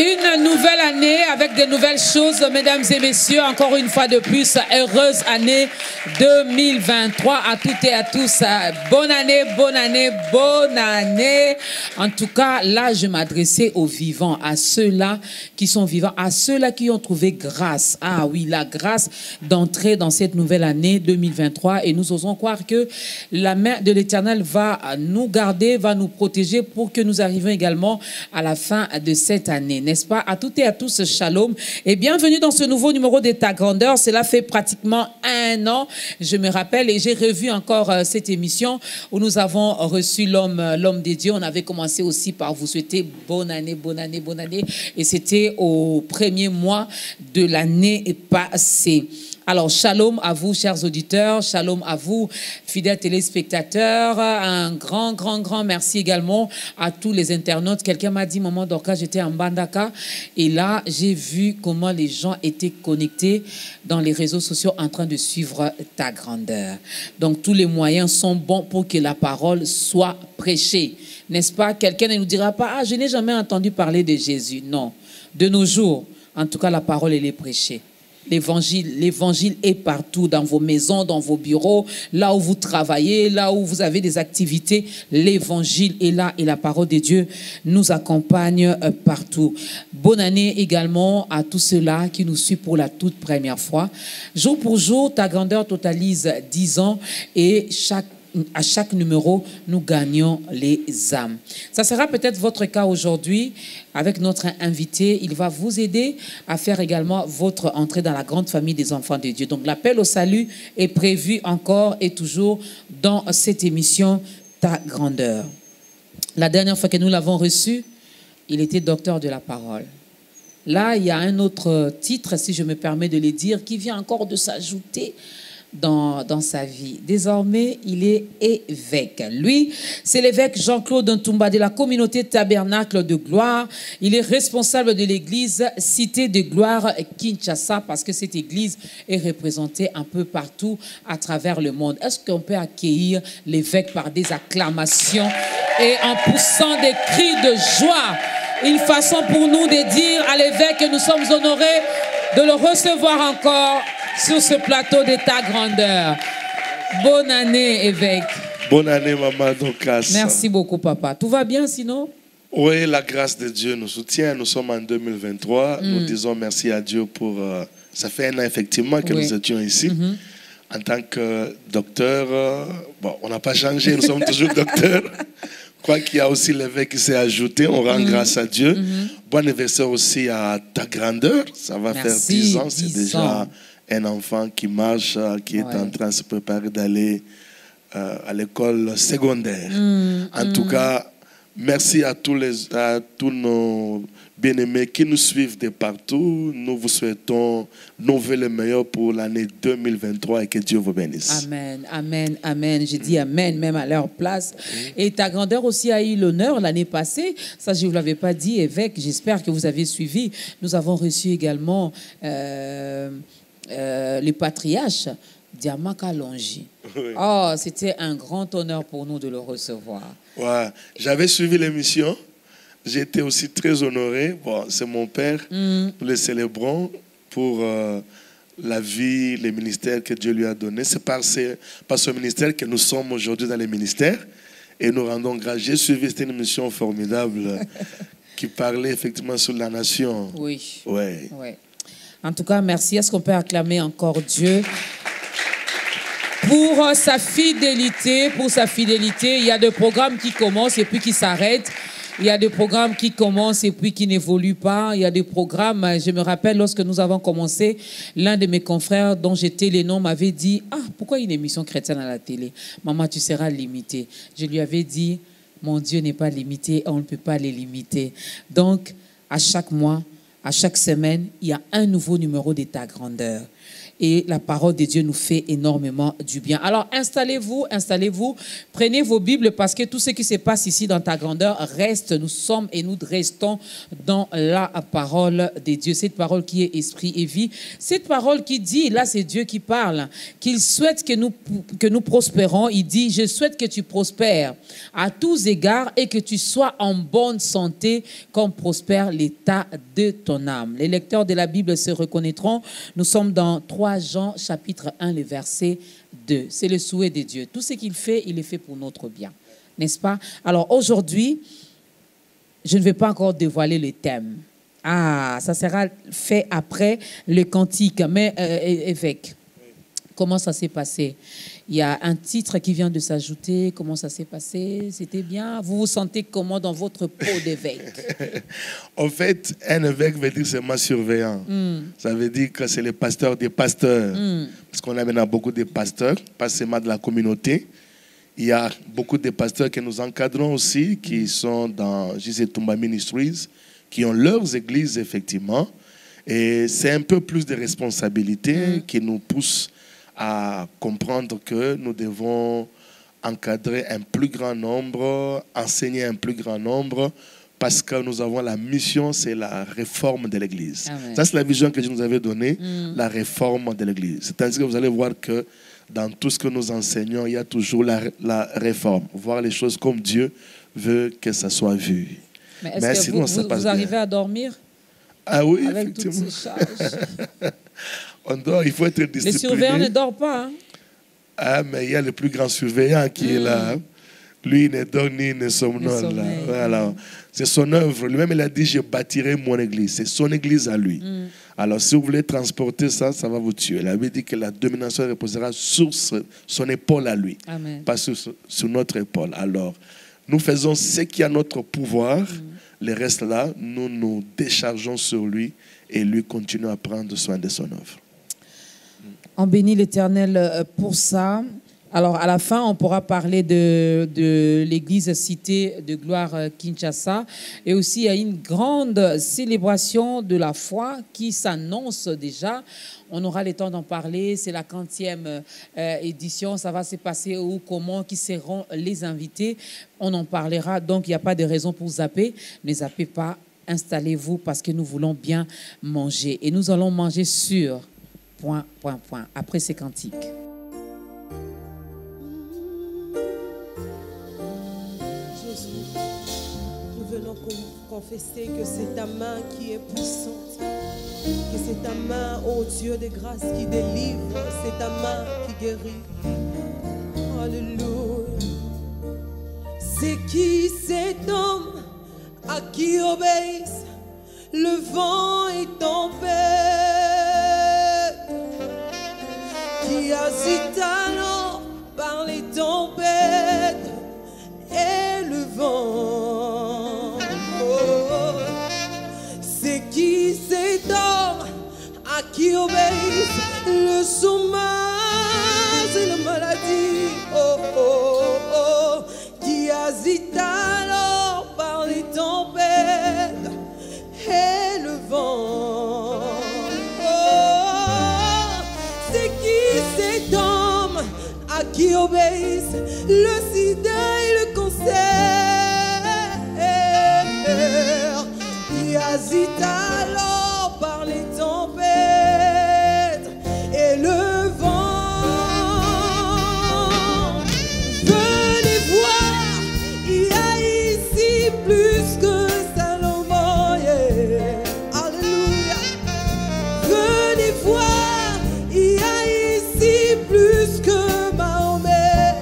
Une nouvelle année avec de nouvelles choses, mesdames et messieurs. Encore une fois de plus, heureuse année 2023 à toutes et à tous. Bonne année, bonne année, bonne année. En tout cas, là, je m'adressais aux vivants, à ceux-là qui sont vivants, à ceux-là qui ont trouvé grâce. Ah oui, la grâce d'entrer dans cette nouvelle année 2023. Et nous osons croire que la main de l'Éternel va nous garder, va nous protéger pour que nous arrivions également à la fin de cette année. N'est-ce pas? À toutes et à tous, shalom. Et bienvenue dans ce nouveau numéro de Ta Grandeur. Cela fait pratiquement un an, je me rappelle, et j'ai revu encore cette émission où nous avons reçu l'homme des dieux. On avait commencé aussi par vous souhaiter bonne année, bonne année, bonne année. Et c'était au premier mois de l'année passée. Alors, shalom à vous, chers auditeurs, shalom à vous, fidèles téléspectateurs. Un grand merci également à tous les internautes. Quelqu'un m'a dit, Maman Dorka, j'étais en Bandaka. Et là, j'ai vu comment les gens étaient connectés dans les réseaux sociaux en train de suivre Ta Grandeur. Donc, tous les moyens sont bons pour que la parole soit prêchée. N'est-ce pas? Quelqu'un ne nous dira pas, ah, je n'ai jamais entendu parler de Jésus. Non. De nos jours, en tout cas, la parole, elle est prêchée. L'évangile est partout, dans vos maisons, dans vos bureaux, là où vous travaillez, là où vous avez des activités. L'évangile est là et la parole de Dieu nous accompagne partout. Bonne année également à tous ceux-là qui nous suivent pour la toute première fois. Jour pour jour, Ta Grandeur totalise 10 ans et à chaque numéro, nous gagnons les âmes. Ça sera peut-être votre cas aujourd'hui avec notre invité. Il va vous aider à faire également votre entrée dans la grande famille des enfants de Dieu. Donc l'appel au salut est prévu encore et toujours dans cette émission Ta Grandeur. La dernière fois que nous l'avons reçu, il était docteur de la parole. Là, il y a un autre titre, si je me permets de le dire, qui vient encore de s'ajouter dans sa vie. Désormais, il est évêque. Lui, c'est l'évêque Jean-Claude Ntumba de la communauté Tabernacle de Gloire. Il est responsable de l'église Cité de Gloire Kinshasa parce que cette église est représentée un peu partout à travers le monde. Est-ce qu'on peut accueillir l'évêque par des acclamations et en poussant des cris de joie? Une façon pour nous de dire à l'évêque que nous sommes honorés de le recevoir encore sur ce plateau de Ta Grandeur. Bonne année, évêque. Bonne année, Maman Dorka. Merci beaucoup, papa. Tout va bien, sinon? Oui, la grâce de Dieu nous soutient. Nous sommes en 2023. Nous disons merci à Dieu pour... ça fait un an, effectivement, que nous étions ici. En tant que docteur, bon, on n'a pas changé, nous sommes toujours docteurs. Quoi qu'il y a aussi l'évêque qui s'est ajouté, on rend grâce à Dieu. Bon anniversaire aussi à Ta Grandeur. Ça va faire 10 ans, c'est déjà un enfant qui marche, qui est en train de se préparer d'aller à l'école secondaire. En tout cas, merci à tous nos bien-aimés qui nous suivent de partout. Nous vous souhaitons le meilleur pour l'année 2023 et que Dieu vous bénisse. Amen, amen, amen. J'ai dit amen, même à leur place. Et Ta Grandeur aussi a eu l'honneur l'année passée. Ça, je ne vous l'avais pas dit, évêque. J'espère que vous avez suivi. Nous avons reçu également le patriarche Diamaka Longi. Oui. Oh, c'était un grand honneur pour nous de le recevoir. Ouais. J'avais suivi l'émission. J'étais aussi très honoré. Bon, c'est mon père. Nous le célébrons pour la vie, les ministères que Dieu lui a donnés. C'est par ce ministère que nous sommes aujourd'hui dans les ministères. Et nous rendons grâce. J'ai suivi cette émission formidable qui parlait effectivement sur la nation. Oui. Ouais. Ouais. En tout cas, merci. Est-ce qu'on peut acclamer encore Dieu pour sa fidélité, Il y a des programmes qui commencent et puis qui s'arrêtent. Il y a des programmes qui commencent et puis qui n'évoluent pas. Il y a des programmes, je me rappelle lorsque nous avons commencé, l'un de mes confrères dont j'étais le nom m'avait dit « Ah, pourquoi une émission chrétienne à la télé? Maman, tu seras limitée. » Je lui avais dit « Mon Dieu n'est pas limité, on ne peut pas les limiter. » Donc, à chaque mois, à chaque semaine, il y a un nouveau numéro de Ta Grandeur. et la parole de Dieu nous fait énormément du bien. Alors installez-vous, prenez vos Bibles parce que tout ce qui se passe ici dans ta grandeur reste, nous sommes et nous restons dans la parole de Dieu, cette parole qui est esprit et vie, cette parole qui dit, là c'est Dieu qui parle, qu'il souhaite que nous prospérons. Il dit, je souhaite que tu prospères à tous égards et que tu sois en bonne santé comme prospère l'état de ton âme. Les lecteurs de la Bible se reconnaîtront. Nous sommes dans 3 Jean chapitre 1, le verset 2. C'est le souhait de Dieu. Tout ce qu'il fait, il est fait pour notre bien. N'est-ce pas? Alors aujourd'hui, je ne vais pas encore dévoiler le thème. Ah, ça sera fait après le cantique. Mais évêque, comment ça s'est passé? Il y a un titre qui vient de s'ajouter. Comment ça s'est passé? C'était bien? Vous vous sentez comment dans votre peau d'évêque? En fait, un évêque veut dire c'est ma surveillant. Ça veut dire que c'est le pasteur des pasteurs. Parce qu'on a maintenant beaucoup de pasteurs, pas seulement de la communauté. Il y a beaucoup de pasteurs que nous encadrons aussi, qui sont dans J.C. Toumba Ministries, qui ont leurs églises, effectivement. Et c'est un peu plus de responsabilité qui nous pousse à comprendre que nous devons encadrer un plus grand nombre, enseigner un plus grand nombre, parce que nous avons la mission, c'est la réforme de l'Église. Amen. Ça, c'est la vision que Dieu nous avait donnée, la réforme de l'Église. C'est-à-dire que vous allez voir que dans tout ce que nous enseignons, il y a toujours la réforme. Voir les choses comme Dieu veut que ça soit vu. Mais est-ce que vous arrivez à dormir? Ah oui, avec effectivement. Toutes ces charges. On dort, il faut être discipliné. Les surveillants ne dorment pas. Hein? Ah, mais il y a le plus grand surveillant qui est là. Lui, il ne dort ni ne somnole. Voilà. C'est son œuvre. Lui-même, il a dit, je bâtirai mon église. C'est son église à lui. Alors, si vous voulez transporter ça, ça va vous tuer. Il avait dit que la domination reposera sur son épaule à lui. Amen. Pas sur notre épaule. Alors, nous faisons ce qui est à notre pouvoir. Le reste là, nous nous déchargeons sur lui et lui continue à prendre soin de son œuvre. On bénit l'Éternel pour ça. Alors, à la fin, on pourra parler de l'église Cité de Gloire Kinshasa. Et aussi, il y a une grande célébration de la foi qui s'annonce déjà. On aura le temps d'en parler. C'est la 40e édition. Ça va se passer où, comment, qui seront les invités. On en parlera. Donc, il n'y a pas de raison pour zapper. Ne zappez pas. Installez-vous parce que nous voulons bien manger. Et nous allons manger sur... ... après ces cantiques. Jésus, nous venons confesser que c'est ta main qui est puissante, que c'est ta main, ô Dieu de grâce, qui délivre, c'est ta main qui guérit. Alléluia. C'est qui cet homme à qui obéissent le vent et tempête, qui agite alors par les tempêtes et le vent. Oh, c'est qui cet homme à qui obéissent le chômage et la maladie, oh, oh, oh, qui agite alors par les tempêtes et le vent. Cet homme à qui obéissent le sida et le cancer, qui agite alors par les tempêtes et le vent. Venez voir, il y a ici plus que Salomon, yeah. Alléluia. Venez voir, il y a plus que Mahomet.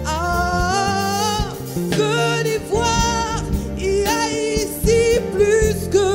Ah, venez voir, il y a ici plus que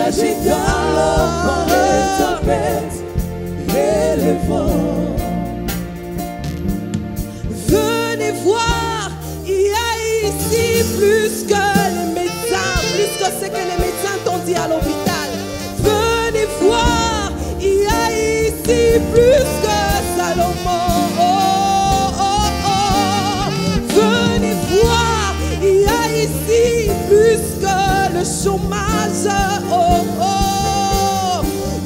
agita l'eau par les tempêtes et les vents. Venez voir, il y a ici plus que les médecins, plus que ce que les médecins t'ont dit à l'hôpital. Venez voir, il y a ici plus que Salomon. Oh, oh, oh. Venez voir, il y a ici plus que le chômage. Oh, oh.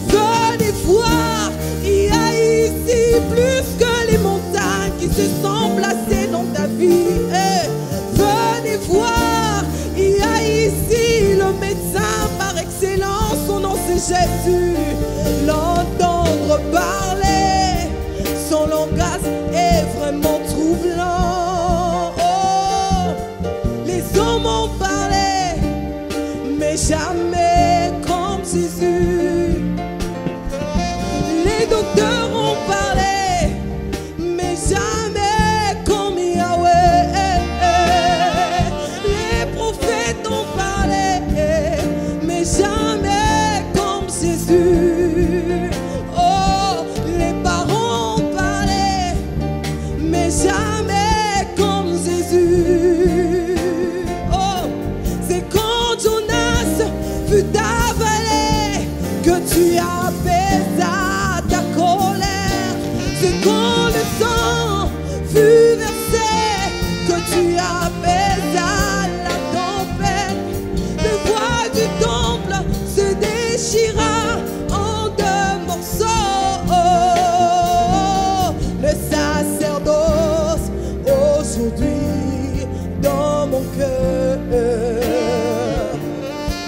Venez voir, il y a ici plus que les montagnes qui se sont placées dans ta vie. Eh, venez voir, il y a ici le médecin par excellence, son nom c'est Jésus. L'entendre parler, son langage est vraiment troublant. Oh, les hommes ont parlé, mais jamais comme Jésus. Les docteurs ont parlé, mais jamais comme Yahweh. Les prophètes ont parlé, mais jamais comme Jésus. Oh, les parents ont parlé, mais jamais comme Jésus. Oh, c'est quand Jonas fut avalé que tu apaisas ta colère. C'est quand le sang fut versé que tu apaisas la tempête. Le voile du temple se déchira en deux morceaux. Le sacerdoce aujourd'hui dans mon cœur.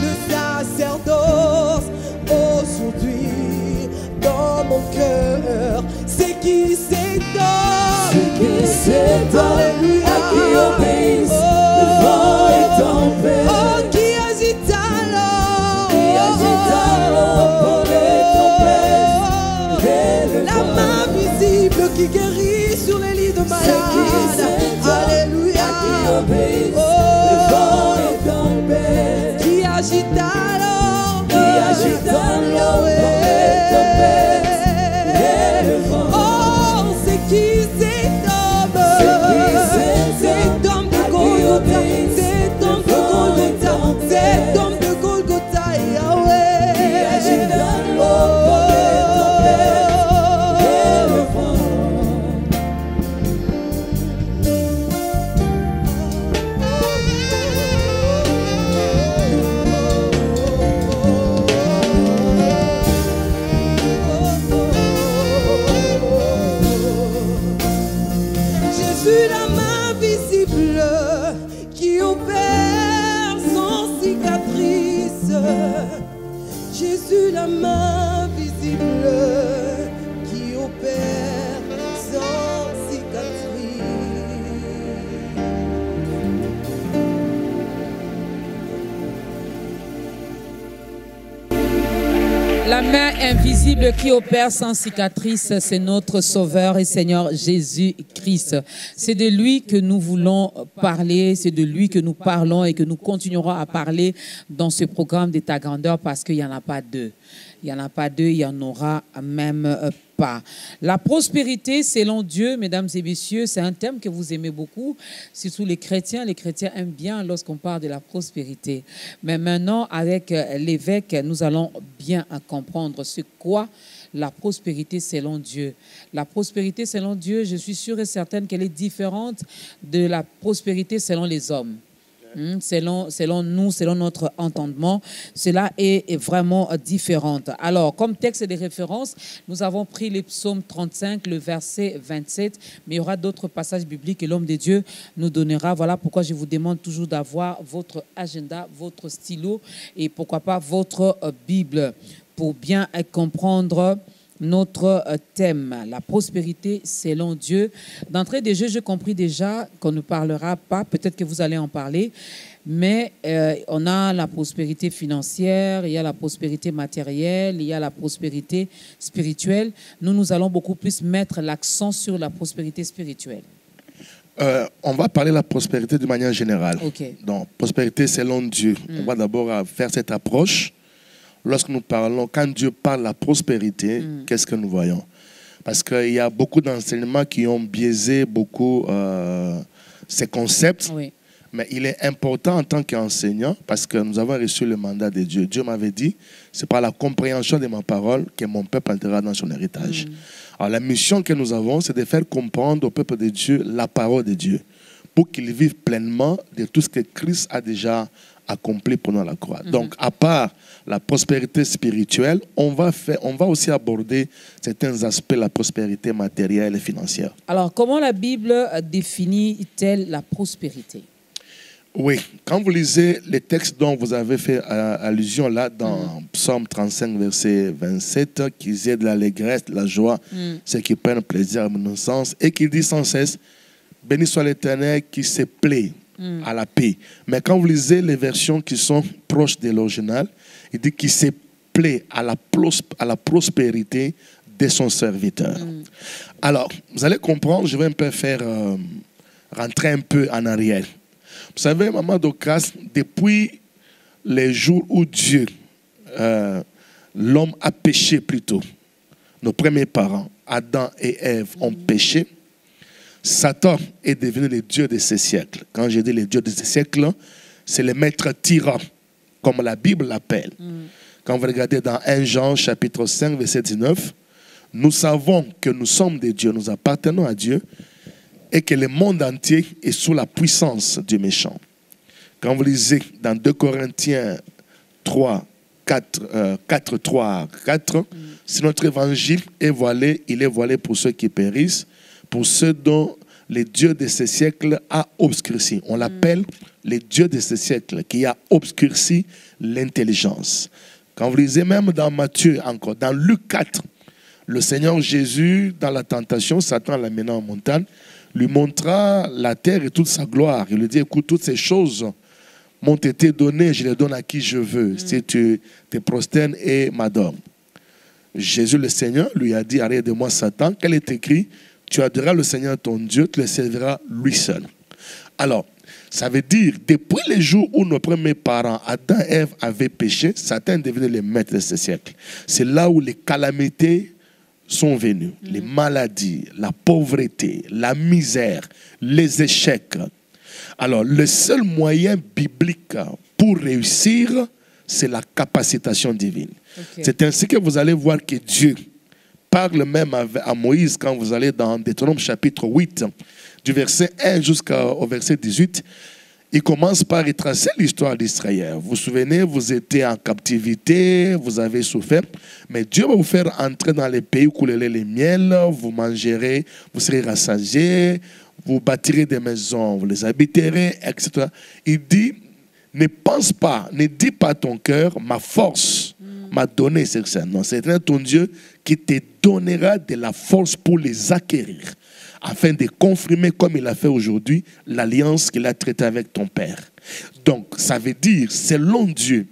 Le sacerdoce aujourd'hui dans mon cœur. C'est qui s'étonne, alléluia, à qui obéissent le vent et tempête. Oh, qui agite alors, pour les tempêtes et le la vent. main visible qui guérit sur les lits de malades. Alléluia, À qui obéissent le vent et tempête. qui agite alors, Pour les tempêtes et le vent. Oh, c'est qui cet homme, cet homme de Golgotha, cet homme de Golgotha, cet homme de Golgotha, Yahweh. Qui agite alors pour les tempêtes et le vent. Jésus, la main visible qui opère sans cicatrice. Jésus, la main visible qui opère sans cicatrice. La main invisible qui opère sans cicatrice, c'est notre Sauveur et Seigneur Jésus-Christ. C'est de lui que nous voulons parler, c'est de lui que nous parlons et que nous continuerons à parler dans ce programme de ta grandeur parce qu'il n'y en a pas deux. Il n'y en a pas deux, il n'y en aura même pas. La prospérité selon Dieu, mesdames et messieurs, c'est un thème que vous aimez beaucoup, surtout les chrétiens. Les chrétiens aiment bien lorsqu'on parle de la prospérité. Mais maintenant, avec l'évêque, nous allons bien comprendre ce qu'est la prospérité selon Dieu. La prospérité selon Dieu, je suis sûre et certaine qu'elle est différente de la prospérité selon les hommes. Selon nous, selon notre entendement, cela est vraiment différente. Alors, comme texte de référence, nous avons pris les psaumes 35, le verset 27, mais il y aura d'autres passages bibliques que l'homme de Dieu nous donnera. Voilà pourquoi je vous demande toujours d'avoir votre agenda, votre stylo et pourquoi pas votre Bible pour bien comprendre notre thème, la prospérité selon Dieu. D'entrée de jeu, j'ai compris déjà qu'on ne parlera pas, peut-être que vous allez en parler, mais on a la prospérité financière, il y a la prospérité matérielle, il y a la prospérité spirituelle. Nous allons beaucoup plus mettre l'accent sur la prospérité spirituelle. On va parler de la prospérité de manière générale. Okay. Donc, prospérité selon Dieu. On va d'abord faire cette approche. lorsque nous parlons, quand Dieu parle de la prospérité, qu'est-ce que nous voyons? Parce qu'il y a beaucoup d'enseignements qui ont biaisé beaucoup ces concepts. Oui. Mais il est important en tant qu'enseignant, parce que nous avons reçu le mandat de Dieu. Dieu m'avait dit, c'est par la compréhension de ma parole que mon peuple entrera dans son héritage. Alors la mission que nous avons, c'est de faire comprendre au peuple de Dieu la parole de Dieu, pour qu'ils vivent pleinement de tout ce que Christ a déjà accompli pendant la croix. Donc, à part la prospérité spirituelle, on va aussi aborder certains aspects de la prospérité matérielle et financière. Alors, comment la Bible définit-elle la prospérité? Oui, quand vous lisez les textes dont vous avez fait allusion là, dans Psaume 35, verset 27, qu'ils aient de l'allégresse, de la joie, ceux qui prennent plaisir à mon innocence, et qu'il dit sans cesse, béni soit l'Éternel qui se plaît à la paix. Mais quand vous lisez les versions qui sont proches de l'original, il dit qu'il se plaît à la prospérité de son serviteur. Alors, vous allez comprendre, je vais un peu faire rentrer un peu en arrière. Vous savez, Maman Docas, depuis les jours où Dieu, l'homme a péché plutôt, nos premiers parents, Adam et Ève, ont péché, Satan est devenu le Dieu de ces siècles. Quand je dis le Dieu de ces siècles, c'est le maître tyran, comme la Bible l'appelle. Quand vous regardez dans 1 Jean chapitre 5, verset 19, nous savons que nous sommes des dieux, nous appartenons à Dieu, et que le monde entier est sous la puissance du méchant. Quand vous lisez dans 2 Corinthiens 3, 4, 3, 4, si notre évangile est voilé, il est voilé pour ceux qui périssent, pour ceux dont le Dieu de ces siècles a obscurci. On l'appelle le Dieu de ces siècles, qui a obscurci l'intelligence. Quand vous lisez même dans Matthieu encore, dans Luc 4, le Seigneur Jésus, dans la tentation, Satan l'amenant en montagne, lui montra la terre et toute sa gloire. Il lui dit, écoute, toutes ces choses m'ont été données, je les donne à qui je veux, si tu te prosternes et m'adores. Jésus le Seigneur lui a dit, arrête de moi Satan, qu'elle est écrit, tu adoreras le Seigneur ton Dieu, tu le serviras lui seul. Alors, ça veut dire, depuis les jours où nos premiers parents, Adam et Ève, avaient péché, Satan est devenu le maître de ce siècle. C'est là où les calamités sont venues, les maladies, la pauvreté, la misère, les échecs. Alors, le seul moyen biblique pour réussir, c'est la capacitation divine. C'est ainsi que vous allez voir que Dieu parle même à Moïse quand vous allez dans Deutéronome chapitre 8, du verset 1 jusqu'au verset 18. Il commence par retracer l'histoire d'Israël. Vous vous souvenez, vous étiez en captivité, vous avez souffert, mais Dieu va vous faire entrer dans les pays où coule le lait et le miel, vous mangerez, vous serez rassasiés, vous bâtirez des maisons, vous les habiterez, etc. Il dit, ne pense pas, ne dis pas à ton cœur, ma force m'a donné ces choses. Non, c'est ton Dieu qui te donnera de la force pour les acquérir, afin de confirmer, comme il a fait aujourd'hui, l'alliance qu'il a traitée avec ton Père. Donc, ça veut dire, selon Dieu,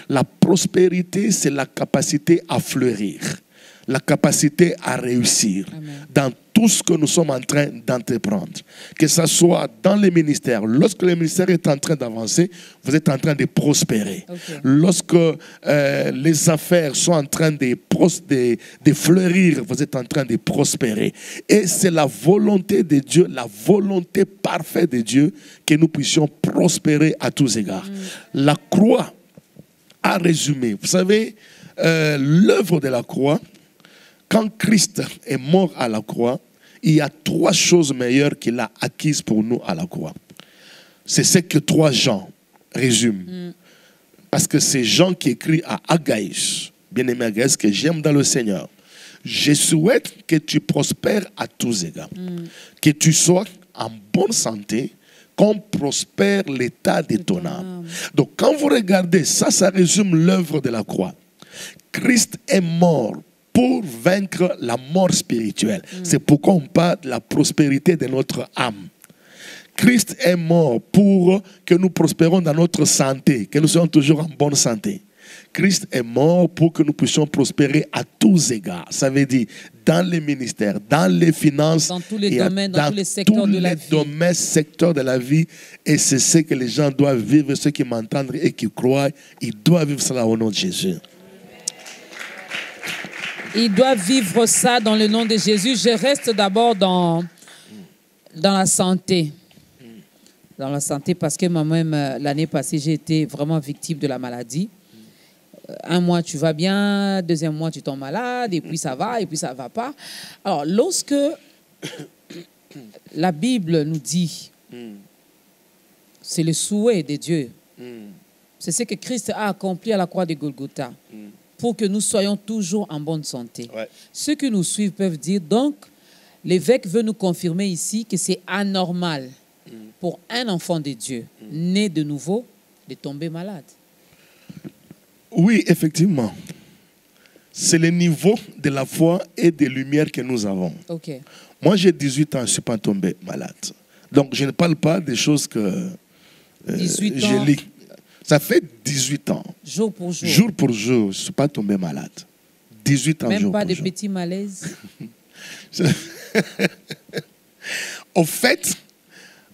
la prospérité, c'est la capacité à fleurir, la capacité à réussir. Amen. Dans tout ce que nous sommes en train d'entreprendre. Que ce soit dans les ministères. Lorsque le ministère est en train d'avancer, vous êtes en train de prospérer. Lorsque les affaires sont en train de fleurir, vous êtes en train de prospérer. Et c'est la volonté de Dieu, la volonté parfaite de Dieu, que nous puissions prospérer à tous égards. La croix a résumé. Vous savez, l'œuvre de la croix, quand Christ est mort à la croix, il y a 3 choses meilleures qu'il a acquises pour nous à la croix. C'est ce que 3 Jean résument. Parce que c'est Jean qui écrit à Agaïs, bien-aimé Agaïs, que j'aime dans le Seigneur. Je souhaite que tu prospères à tous égards. Que tu sois en bonne santé, qu'on prospère l'état de ton âme. Donc quand vous regardez, ça résume l'œuvre de la croix. Christ est mort pour vaincre la mort spirituelle. C'est pourquoi on parle de la prospérité de notre âme. Christ est mort pour que nous prospérons dans notre santé, que nous soyons toujours en bonne santé. Christ est mort pour que nous puissions prospérer à tous égards. Ça veut dire dans les ministères, dans les finances, dans tous les domaines, dans tous les secteurs de la vie. Domaines, secteurs de la vie. Et c'est ce que les gens doivent vivre, ceux qui m'entendent et qui croient, ils doivent vivre cela au nom de Jésus. Il doit vivre ça dans le nom de Jésus. Je reste d'abord dans la santé. Dans la santé, parce que moi-même, l'année passée, j'ai été vraiment victime de la maladie. Un mois, tu vas bien, deuxième mois, tu tombes malade, et puis ça va, et puis ça ne va pas. Alors, lorsque la Bible nous dit, c'est le souhait de Dieu, c'est ce que Christ a accompli à la croix de Golgotha, pour que nous soyons toujours en bonne santé. Ouais. Ceux qui nous suivent peuvent dire, donc, l'évêque veut nous confirmer ici que c'est anormal pour un enfant de Dieu, né de nouveau, de tomber malade. Oui, effectivement. C'est le niveau de la foi et des lumières que nous avons. Okay. Moi, j'ai 18 ans, je ne suis pas tombé malade. Donc, je ne parle pas des choses que je lis. Ça fait 18 ans. Jour pour jour. Jour pour jour, je ne suis pas tombé malade. 18 ans, même jour pas pour de jour. petits malaises. Au fait,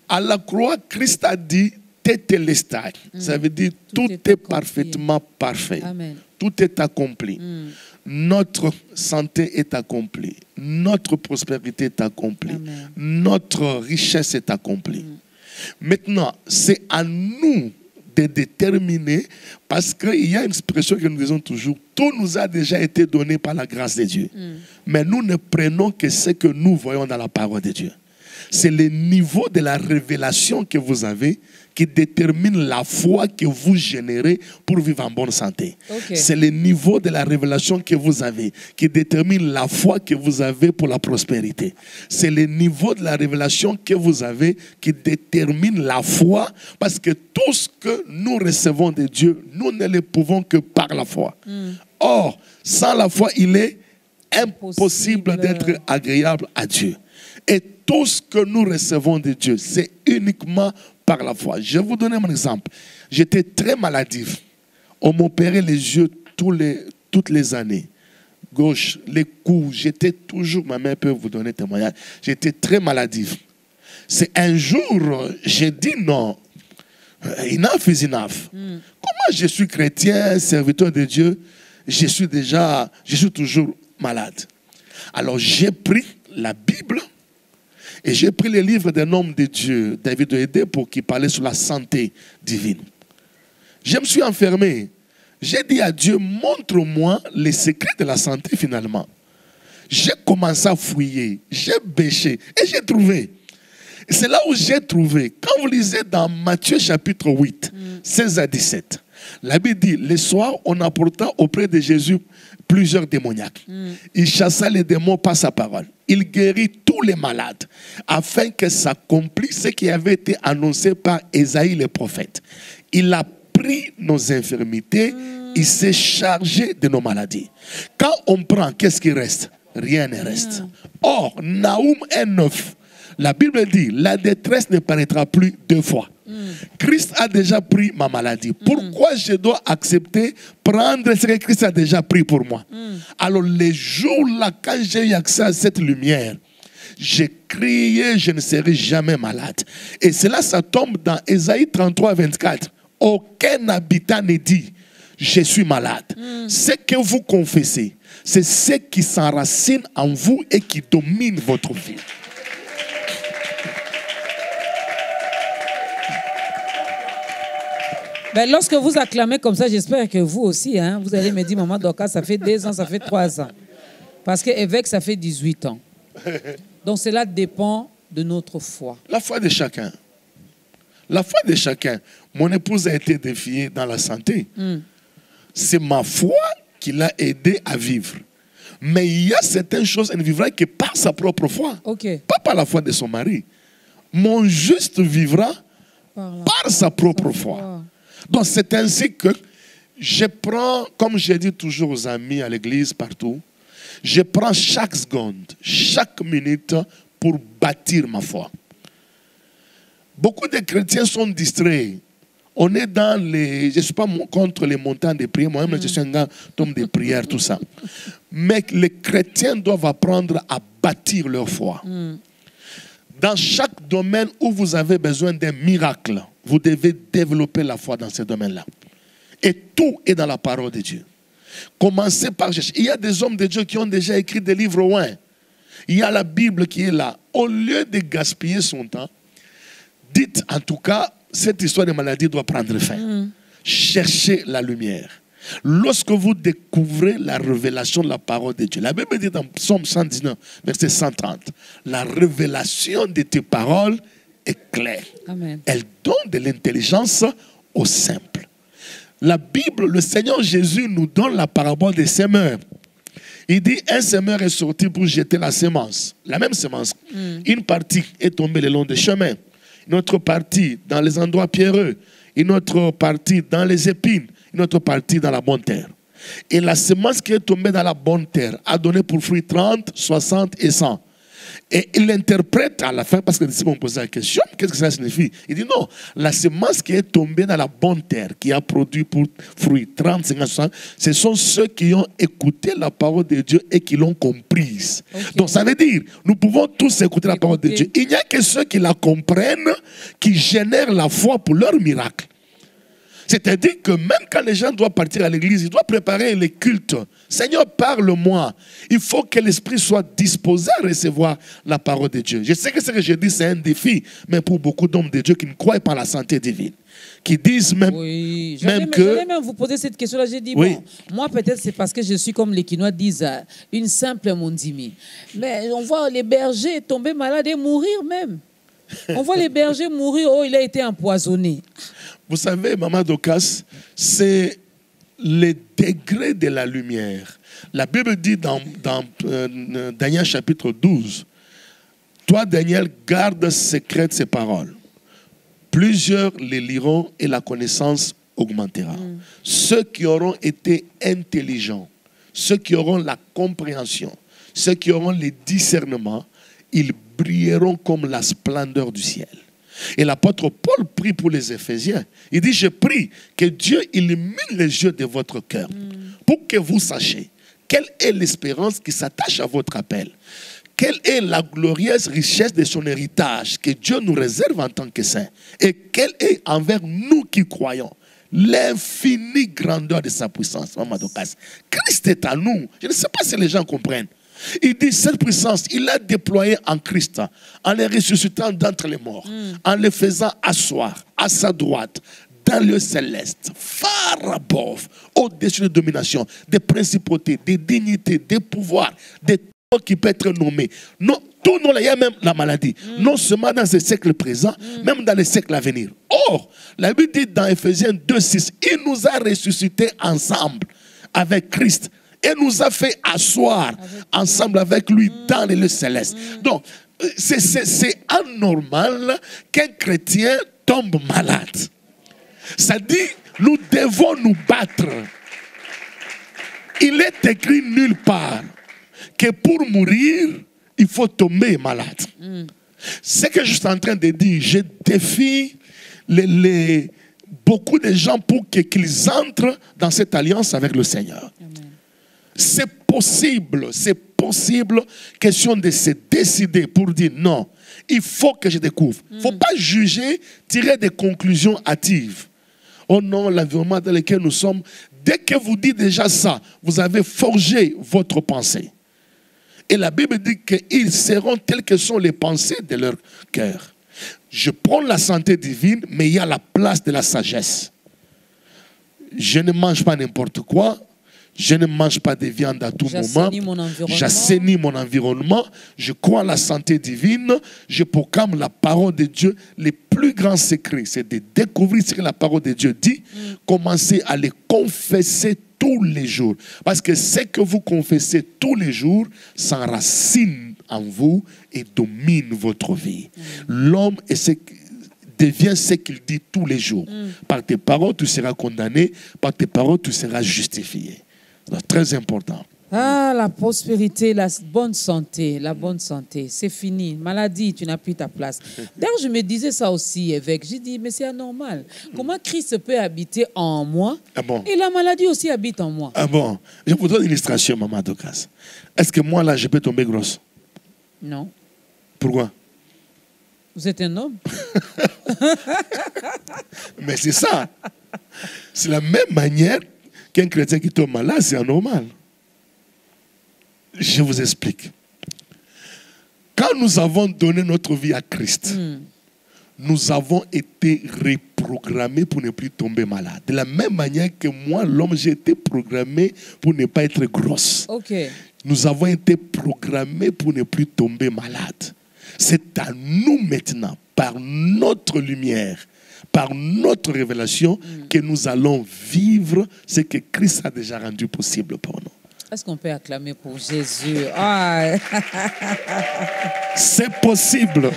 à la croix, Christ a dit Tétélestai. Ça veut dire tout est parfaitement parfait. Amen. Tout est accompli. Notre santé est accomplie. Notre prospérité est accomplie. Amen. Notre richesse est accomplie. Maintenant, c'est à nous de déterminer, parce qu'il y a une expression que nous disons toujours, tout nous a déjà été donné par la grâce de Dieu. Mais nous ne prenons que ce que nous voyons dans la parole de Dieu. C'est le niveau de la révélation que vous avez qui détermine la foi que vous générez pour vivre en bonne santé. Okay. C'est le niveau de la révélation que vous avez qui détermine la foi que vous avez pour la prospérité. C'est le niveau de la révélation que vous avez qui détermine la foi, parce que tout ce que nous recevons de Dieu, nous ne le pouvons que par la foi. Or, sans la foi, il est impossible d'être agréable à Dieu. Et tout ce que nous recevons de Dieu, c'est uniquement par la foi. Je vais vous donner mon exemple. J'étais très maladif. On m'opérait les yeux toutes les années. Gauche, les coups, j'étais toujours, ma mère peut vous donner témoignage, j'étais très maladif. C'est un jour, j'ai dit non. Enough is enough. Comment je suis chrétien, serviteur de Dieu, je suis toujours malade. Alors j'ai pris la Bible et j'ai pris le livre d'un homme de Dieu, David Oyedepo, pour qu'il parlait sur la santé divine. Je me suis enfermé. J'ai dit à Dieu, montre-moi les secrets de la santé finalement. J'ai commencé à fouiller, j'ai bêché et j'ai trouvé. C'est là où j'ai trouvé. Quand vous lisez dans Matthieu chapitre 8, 16 à 17, la Bible dit, le soir, on apporta auprès de Jésus plusieurs démoniaques. Il chassa les démons par sa parole. Il guérit tous les malades, afin que s'accomplisse ce qui avait été annoncé par Ésaïe le prophète. Il a pris nos infirmités, il s'est chargé de nos maladies. Quand on prend, qu'est-ce qui reste? Rien ne reste. Or, Naoum 1:9, la Bible dit, la détresse ne paraîtra plus deux fois. Christ a déjà pris ma maladie. Pourquoi je dois accepter, prendre ce que Christ a déjà pris pour moi? Alors les jours-là, quand j'ai eu accès à cette lumière, j'ai crié, je ne serai jamais malade. Et cela, ça tombe dans Ésaïe 33, 24. Aucun habitant ne dit, je suis malade. Ce que vous confessez, c'est ce qui s'enracine en vous et qui domine votre vie. Ben, lorsque vous acclamez comme ça, j'espère que vous aussi, hein, vous allez me dire, maman Dorcas, ça fait 2 ans, ça fait 3 ans. Parce que évêque, ça fait 18 ans. Donc cela dépend de notre foi. La foi de chacun. La foi de chacun. Mon épouse a été défiée dans la santé. C'est ma foi qui l'a aidé à vivre. Mais il y a certaines choses, elle ne vivra que par sa propre foi. Okay. Pas par la foi de son mari. Mon juste vivra par sa propre foi. Donc c'est ainsi que je prends, comme je dis toujours aux amis à l'église, partout, je prends chaque seconde, chaque minute pour bâtir ma foi. Beaucoup de chrétiens sont distraits. On est dans les... Je ne suis pas contre les montants de prière. Moi-même, je suis un gars homme de prière, tout ça. Mais les chrétiens doivent apprendre à bâtir leur foi. Dans chaque domaine où vous avez besoin d'un miracle, vous devez développer la foi dans ce domaine-là. Et tout est dans la parole de Dieu. Commencez par chercher. Il y a des hommes de Dieu qui ont déjà écrit des livres loin. Il y a la Bible qui est là. Au lieu de gaspiller son temps, dites en tout cas, cette histoire de maladie doit prendre fin. Cherchez la lumière. Lorsque vous découvrez la révélation de la parole de Dieu, la Bible dit dans Psaume 119, verset 130, la révélation de tes paroles est claire. Amen. Elle donne de l'intelligence aux simples. La Bible, le Seigneur Jésus nous donne la parabole des semeurs. Il dit, un semeur est sorti pour jeter la semence. La même semence. Une partie est tombée le long des chemins. Une autre partie dans les endroits pierreux. Une autre partie dans les épines. Une autre partie dans la bonne terre. Et la semence qui est tombée dans la bonne terre a donné pour fruit 30, 60 et 100. Et il l'interprète à la fin, parce que les disciples ont posé la question, qu'est-ce que ça signifie? Il dit non, la semence qui est tombée dans la bonne terre, qui a produit pour fruit 30, 50, 60, ce sont ceux qui ont écouté la parole de Dieu et qui l'ont comprise. Okay. Donc ça veut dire, nous pouvons tous écouter la parole de Dieu. Il n'y a que ceux qui la comprennent, qui génèrent la foi pour leur miracle. C'est-à-dire que même quand les gens doivent partir à l'église, ils doivent préparer les cultes. Seigneur, parle-moi. Il faut que l'esprit soit disposé à recevoir la parole de Dieu. Je sais que ce que je dis, c'est un défi, mais pour beaucoup d'hommes de Dieu qui ne croient pas en la santé divine, qui disent même, j'allais même vous poser cette question-là. J'ai dit, bon, moi peut-être c'est parce que je suis comme les Quinois disent, une simple mondimi. Mais on voit les bergers tomber malades et mourir même. On voit les bergers mourir, oh, il a été empoisonné. Vous savez, Maman Docas, c'est le degré de la lumière. La Bible dit dans Daniel chapitre 12, toi, Daniel, garde secrète ces paroles. Plusieurs les liront et la connaissance augmentera. Ceux qui auront été intelligents, ceux qui auront la compréhension, ceux qui auront les discernements, ils brilleront comme la splendeur du ciel. Et l'apôtre Paul prie pour les Éphésiens. Il dit, je prie que Dieu illumine les yeux de votre cœur pour que vous sachiez quelle est l'espérance qui s'attache à votre appel. Quelle est la glorieuse richesse de son héritage que Dieu nous réserve en tant que saints. Et quelle est envers nous qui croyons l'infinie grandeur de sa puissance. Christ est à nous. Je ne sais pas si les gens comprennent. Il dit, cette puissance, il l'a déployée en Christ, en les ressuscitant d'entre les morts, en les faisant asseoir à sa droite, dans le céleste, far above, au-dessus des dominations, des principautés, des dignités, des pouvoirs, des temps qui peuvent être nommés. Non, tout non, il y a même la maladie. Non seulement dans ce siècle présent, même dans les siècles à venir. Or, la Bible dit dans Éphésiens 2:6, il nous a ressuscités ensemble avec Christ. Et nous a fait asseoir ensemble avec lui dans les lieux célestes. Donc, c'est anormal qu'un chrétien tombe malade. Ça dit, nous devons nous battre. Il est écrit nulle part que pour mourir, il faut tomber malade. C'est que je suis en train de dire, je défie beaucoup de gens pour qu'ils entrent dans cette alliance avec le Seigneur. C'est possible, question de se décider pour dire non, il faut que je découvre. Il ne faut pas juger, tirer des conclusions hâtives. Oh non, l'environnement dans lequel nous sommes, dès que vous dites déjà ça, vous avez forgé votre pensée. Et la Bible dit qu'ils seront tels que sont les pensées de leur cœur. Je prends la santé divine, mais il y a la place de la sagesse. Je ne mange pas n'importe quoi. Je ne mange pas de viande à tout moment. J'assainis mon environnement. Je crois en la santé divine. Je proclame la parole de Dieu. Les plus grands secrets, c'est de découvrir ce que la parole de Dieu dit. Commencez à les confesser tous les jours. Parce que ce que vous confessez tous les jours s'enracine en vous et domine votre vie. L'homme devient ce qu'il dit tous les jours. Par tes paroles, tu seras condamné. Par tes paroles, tu seras justifié. C'est très important. Ah, la prospérité, la bonne santé, c'est fini. Maladie, tu n'as plus ta place. D'ailleurs, je me disais ça aussi, évêque. J'ai dit, mais c'est anormal. Comment Christ peut habiter en moi et la maladie aussi habite en moi? Ah bon? Je vous donne une illustration, Maman Docas. Est-ce que moi, là, je peux tomber grosse? Non. Pourquoi? Vous êtes un homme. Mais c'est ça. C'est la même manière qu'un chrétien qui tombe malade, c'est anormal. Je vous explique. Quand nous avons donné notre vie à Christ, nous avons été reprogrammés pour ne plus tomber malade. De la même manière que moi, l'homme, j'ai été programmé pour ne pas être grosse. Okay. Nous avons été programmés pour ne plus tomber malade. C'est à nous maintenant, par notre lumière, par notre révélation, que nous allons vivre ce que Christ a déjà rendu possible pour nous. Est-ce qu'on peut acclamer pour Jésus? Ah. C'est possible.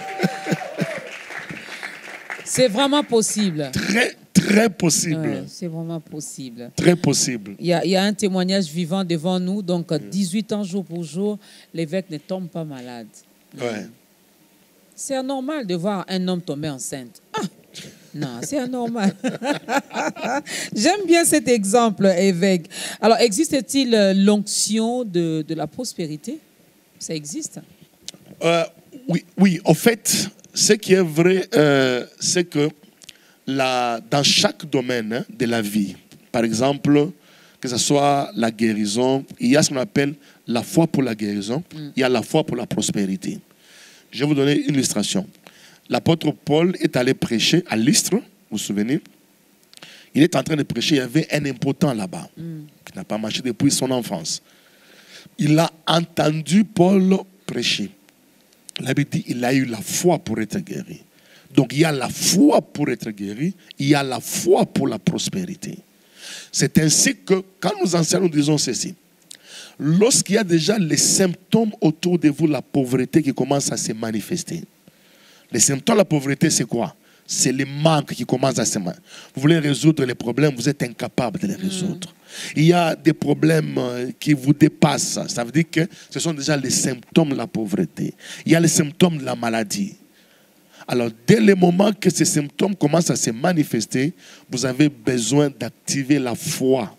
C'est vraiment possible. Très, très possible. Ouais, c'est vraiment possible. Très possible. Il y a un témoignage vivant devant nous. Donc, 18 ans jour pour jour, l'évêque ne tombe pas malade. Ouais. C'est anormal de voir un homme tomber enceinte. Ah, non, c'est anormal. J'aime bien cet exemple, évêque. Alors, existe-t-il l'onction de la prospérité? Ça existe? Oui, en fait, ce qui est vrai, c'est que dans chaque domaine de la vie, par exemple, que ce soit la guérison, il y a ce qu'on appelle la foi pour la guérison, il y a la foi pour la prospérité. Je vais vous donner une illustration. L'apôtre Paul est allé prêcher à Lystre, vous vous souvenez? Il est en train de prêcher, il y avait un impotent là-bas, qui n'a pas marché depuis son enfance. Il a entendu Paul prêcher. La Bible dit qu'il a eu la foi pour être guéri. Donc il y a la foi pour être guéri, il y a la foi pour la prospérité. C'est ainsi que quand nous enseignons, nous disons ceci. Lorsqu'il y a déjà les symptômes autour de vous, la pauvreté qui commence à se manifester. Les symptômes de la pauvreté, c'est quoi? C'est les manques qui commencent à se manifester. Vous voulez résoudre les problèmes, vous êtes incapable de les résoudre. Il y a des problèmes qui vous dépassent. Ça veut dire que ce sont déjà les symptômes de la pauvreté. Il y a les symptômes de la maladie. Alors, dès le moment que ces symptômes commencent à se manifester, vous avez besoin d'activer la foi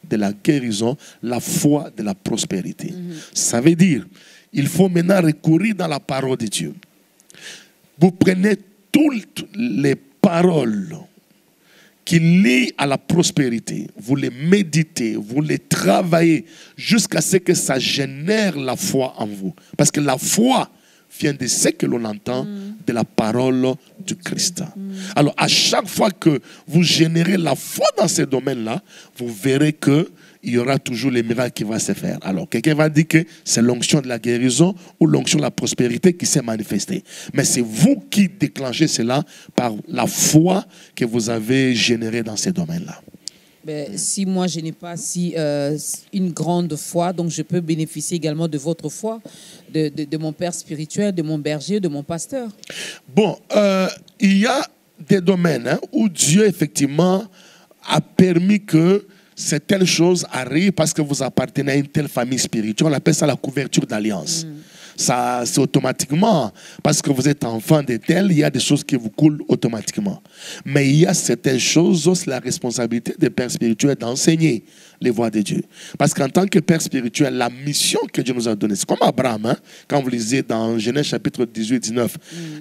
de la guérison, la foi de la prospérité. Ça veut dire, il faut maintenant recourir dans la parole de Dieu. Vous prenez toutes les paroles qui lient à la prospérité, vous les méditez, vous les travaillez jusqu'à ce que ça génère la foi en vous. Parce que la foi vient de ce que l'on entend de la parole du Christ. Alors, à chaque fois que vous générez la foi dans ces domaines-là, vous verrez qu'il y aura toujours les miracles qui vont se faire. Alors, quelqu'un va dire que c'est l'onction de la guérison ou l'onction de la prospérité qui s'est manifestée. Mais c'est vous qui déclenchez cela par la foi que vous avez générée dans ces domaines-là. Ben, si moi, je n'ai pas une grande foi, donc je peux bénéficier également de votre foi, de mon père spirituel, de mon berger, de mon pasteur. Bon, il y a des domaines où Dieu, effectivement, a permis que certaines choses arrivent parce que vous appartenez à une telle famille spirituelle. On appelle ça la couverture d'alliance. Ça, c'est automatiquement, parce que vous êtes enfant de tel, il y a des choses qui vous coulent automatiquement. Mais il y a certaines choses, c'est la responsabilité des pères spirituels d'enseigner les voies de Dieu. Parce qu'en tant que père spirituel, la mission que Dieu nous a donnée, c'est comme Abraham, hein, quand vous lisez dans Genèse chapitre 18-19,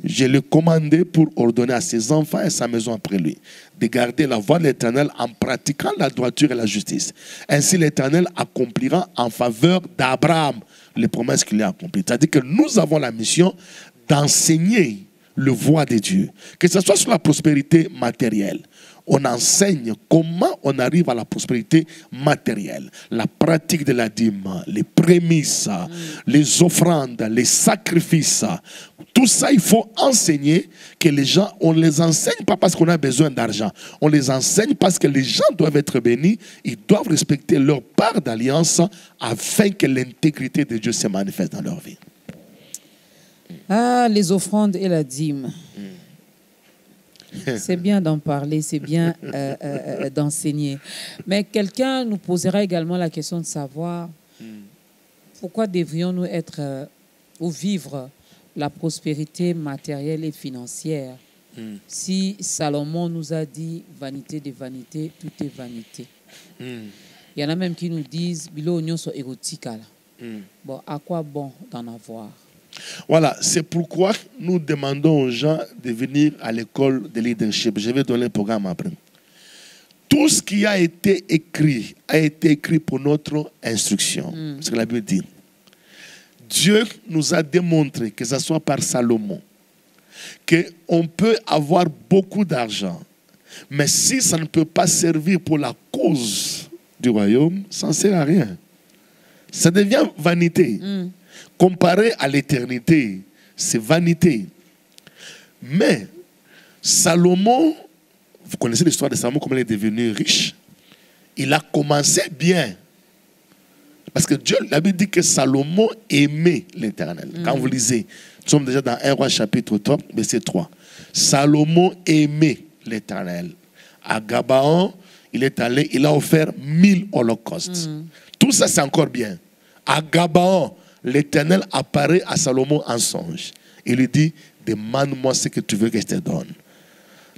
je l'ai commandé pour ordonner à ses enfants et sa maison après lui, de garder la voie de l'Éternel en pratiquant la droiture et la justice. Ainsi, l'Éternel accomplira en faveur d'Abraham les promesses qu'il a accomplies. C'est-à-dire que nous avons la mission d'enseigner le voie de Dieu. Que ce soit sur la prospérité matérielle. On enseigne comment on arrive à la prospérité matérielle. La pratique de la dîme, les prémices, les offrandes, les sacrifices. Tout ça, il faut enseigner que les gens, on ne les enseigne pas parce qu'on a besoin d'argent. On les enseigne parce que les gens doivent être bénis. Ils doivent respecter leur part d'alliance afin que l'intégrité de Dieu se manifeste dans leur vie. Ah, les offrandes et la dîme. C'est bien d'en parler, c'est bien d'enseigner. Mais quelqu'un nous posera également la question de savoir pourquoi devrions-nous être ou vivre la prospérité matérielle et financière si Salomon nous a dit vanité de vanité, tout est vanité. Il y en a même qui nous disent bilo oignon sont érotiques. Bon, à quoi bon d'en avoir? Voilà, c'est pourquoi nous demandons aux gens de venir à l'école de leadership. Je vais donner le programme après. tout ce qui a été écrit pour notre instruction. C'est ce que la Bible dit. Dieu nous a démontré, que ce soit par Salomon, qu'on peut avoir beaucoup d'argent, mais si ça ne peut pas servir pour la cause du royaume, ça ne sert à rien. Ça devient vanité. Comparé à l'éternité, c'est vanité. Mais Salomon, vous connaissez l'histoire de Salomon, comment il est devenu riche. Il a commencé bien. Parce que Dieu, la Bible dit que Salomon aimait l'Éternel. Quand vous lisez, nous sommes déjà dans 1 Roi chapitre 3, verset 3. Salomon aimait l'Éternel. À Gabaon, il est allé, il a offert 1000 holocaustes. Tout ça, c'est encore bien. À Gabaon, l'Éternel apparaît à Salomon en songe. Il lui dit, demande-moi ce que tu veux que je te donne.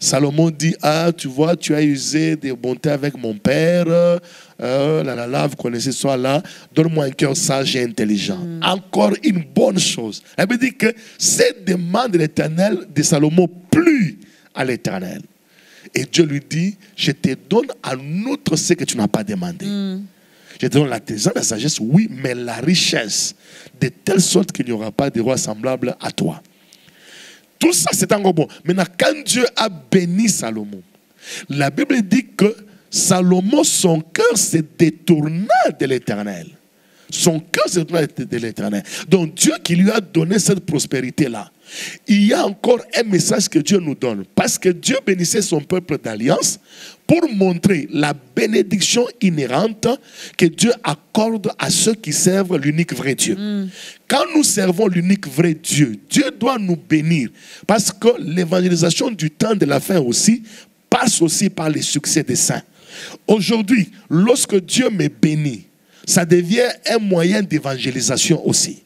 Salomon dit, ah, tu vois, tu as usé des bontés avec mon père, vous connaissez ça là, donne-moi un cœur sage et intelligent. Encore une bonne chose. Elle me dit que cette demande de l'Éternel de Salomon plut à l'Éternel. Et Dieu lui dit, je te donne en outre ce que tu n'as pas demandé. Je te donne l'intelligence, la sagesse, oui, mais la richesse, de telle sorte qu'il n'y aura pas de roi semblable à toi. Tout ça, c'est encore bon. Maintenant, quand Dieu a béni Salomon, la Bible dit que Salomon, son cœur se détourna de l'Éternel. Son cœur se détourna de l'Éternel. Donc, Dieu qui lui a donné cette prospérité-là, il y a encore un message que Dieu nous donne. Parce que Dieu bénissait son peuple d'alliance pour montrer la bénédiction inhérente que Dieu accorde à ceux qui servent l'unique vrai Dieu. Quand nous servons l'unique vrai Dieu, Dieu doit nous bénir. Parce que l'évangélisation du temps de la fin aussi passe aussi par les succès des saints. Aujourd'hui, lorsque Dieu me bénit, ça devient un moyen d'évangélisation aussi.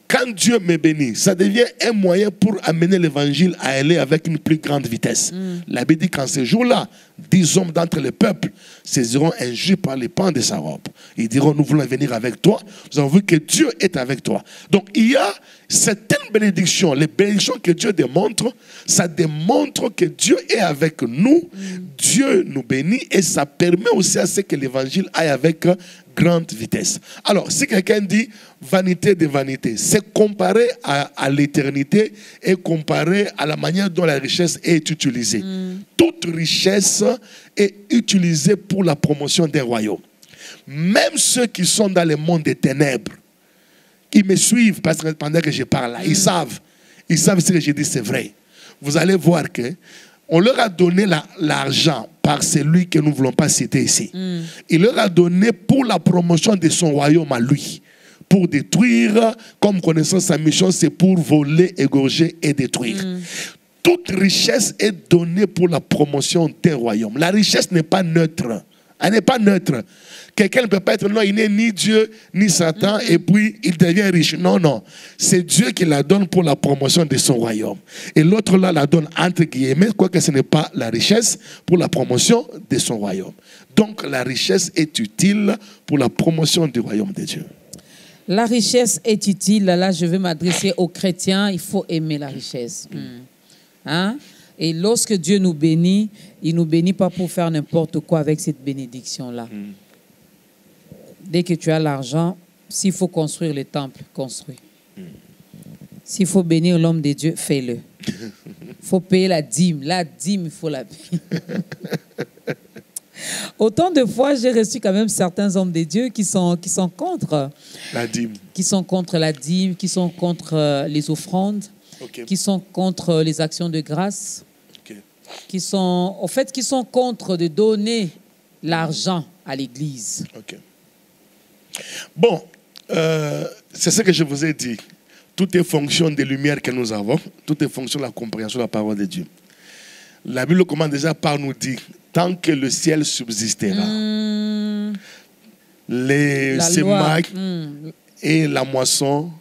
Quand Dieu me bénit, ça devient un moyen pour amener l'évangile à aller avec une plus grande vitesse. La Bible dit qu'en ce jour-là, 10 hommes d'entre les peuples saisiront un jus par les pans de sa robe. Ils diront, nous voulons venir avec toi. Nous avons vu que Dieu est avec toi. Donc il y a certaines bénédictions, les bénédictions que Dieu démontre, ça démontre que Dieu est avec nous. Dieu nous bénit et ça permet aussi à ce que l'évangile aille avec grande vitesse. Alors, si quelqu'un dit vanité de vanité, c'est comparé à l'éternité et comparé à la manière dont la richesse est utilisée. Toute richesse est utilisée pour la promotion des royaumes. Même ceux qui sont dans le monde des ténèbres, ils me suivent parce que pendant que je parle là, ils savent ce que je dis, c'est vrai. Vous allez voir que on leur a donné l'argent par celui que nous ne voulons pas citer ici. Il leur a donné pour la promotion de son royaume à lui. Pour détruire, comme connaissant sa mission, c'est pour voler, égorger et détruire. Toute richesse est donnée pour la promotion des royaumes. La richesse n'est pas neutre. Elle n'est pas neutre. Quelqu'un ne peut pas être, non, il n'est ni Dieu, ni Satan, et puis il devient riche. Non, non. C'est Dieu qui la donne pour la promotion de son royaume. Et l'autre là la donne entre guillemets, quoique ce n'est pas la richesse, pour la promotion de son royaume. Donc la richesse est utile pour la promotion du royaume de Dieu. La richesse est utile. Là, je vais m'adresser aux chrétiens. Il faut aimer la richesse. Hein? Et lorsque Dieu nous bénit, il ne nous bénit pas pour faire n'importe quoi avec cette bénédiction-là. Dès que tu as l'argent, s'il faut construire le temple, construis. S'il faut bénir l'homme de Dieu, fais-le. Il faut payer la dîme. La dîme, il faut la payer. Autant de fois, j'ai reçu quand même certains hommes de Dieu qui sont contre la dîme. Qui sont contre la dîme, qui sont contre les offrandes, qui sont contre les actions de grâce, qui sont contre de donner l'argent à l'Église. Bon, c'est ce que je vous ai dit. Tout est fonction des lumières que nous avons. Tout est fonction de la compréhension de la parole de Dieu. La Bible commence déjà par nous dire, tant que le ciel subsistera, les semailles et la moisson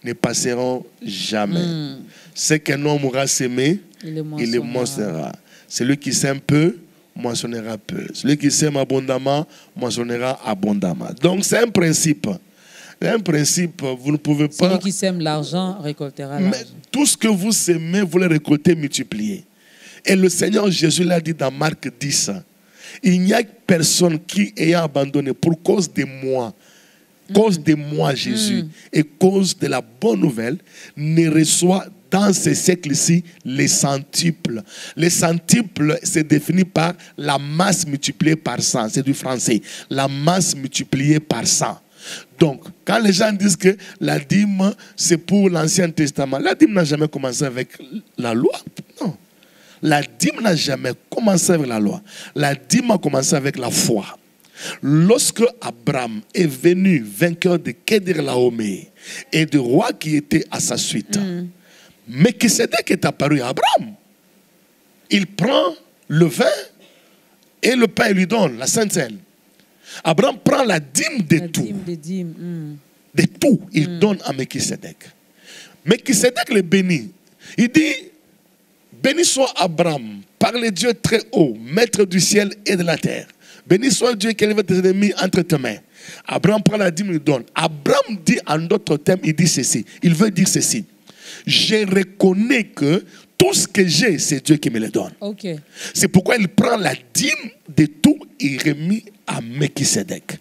ne passeront jamais. Ce qu'un homme aura semé, il le moissonnera. Celui qui sème peu, moissonnera peu. Celui qui sème abondamment, moissonnera abondamment. Donc c'est un principe. Un principe, vous ne pouvez pas... Celui qui sème l'argent récoltera l'argent. Tout ce que vous semez, vous le récoltez multiplié. Et le Seigneur Jésus l'a dit dans Marc 10. Il n'y a personne qui ayant abandonné pour cause de moi, Jésus, et cause de la bonne nouvelle, ne reçoit dans ce siècle-ci les centuples. Les centuples, c'est défini par la masse multipliée par 100. C'est du français. La masse multipliée par 100. Donc, quand les gens disent que la dîme, c'est pour l'Ancien Testament, la dîme n'a jamais commencé avec la loi. Non. La dîme n'a jamais commencé avec la loi. La dîme a commencé avec la foi. Lorsque Abraham est venu vainqueur de Kedorlaomer et du roi qui était à sa suite, Melchisédek est apparu à Abraham. Il prend le vin et le pain, il lui donne la Sainte Seine. Abraham prend la dîme de tout. De tout, il donne à Melchisédek. Melchisédek le bénit. Il dit, béni soit Abraham par le Dieu très haut, maître du ciel et de la terre. Béni soit Dieu qui élève tes ennemis entre tes mains. Abraham prend la dîme, il donne. Abraham dit en d'autres termes, il dit ceci. Il veut dire ceci. Je reconnais que tout ce que j'ai, c'est Dieu qui me le donne. Okay. C'est pourquoi il prend la dîme de tout et remet à Melchisédek.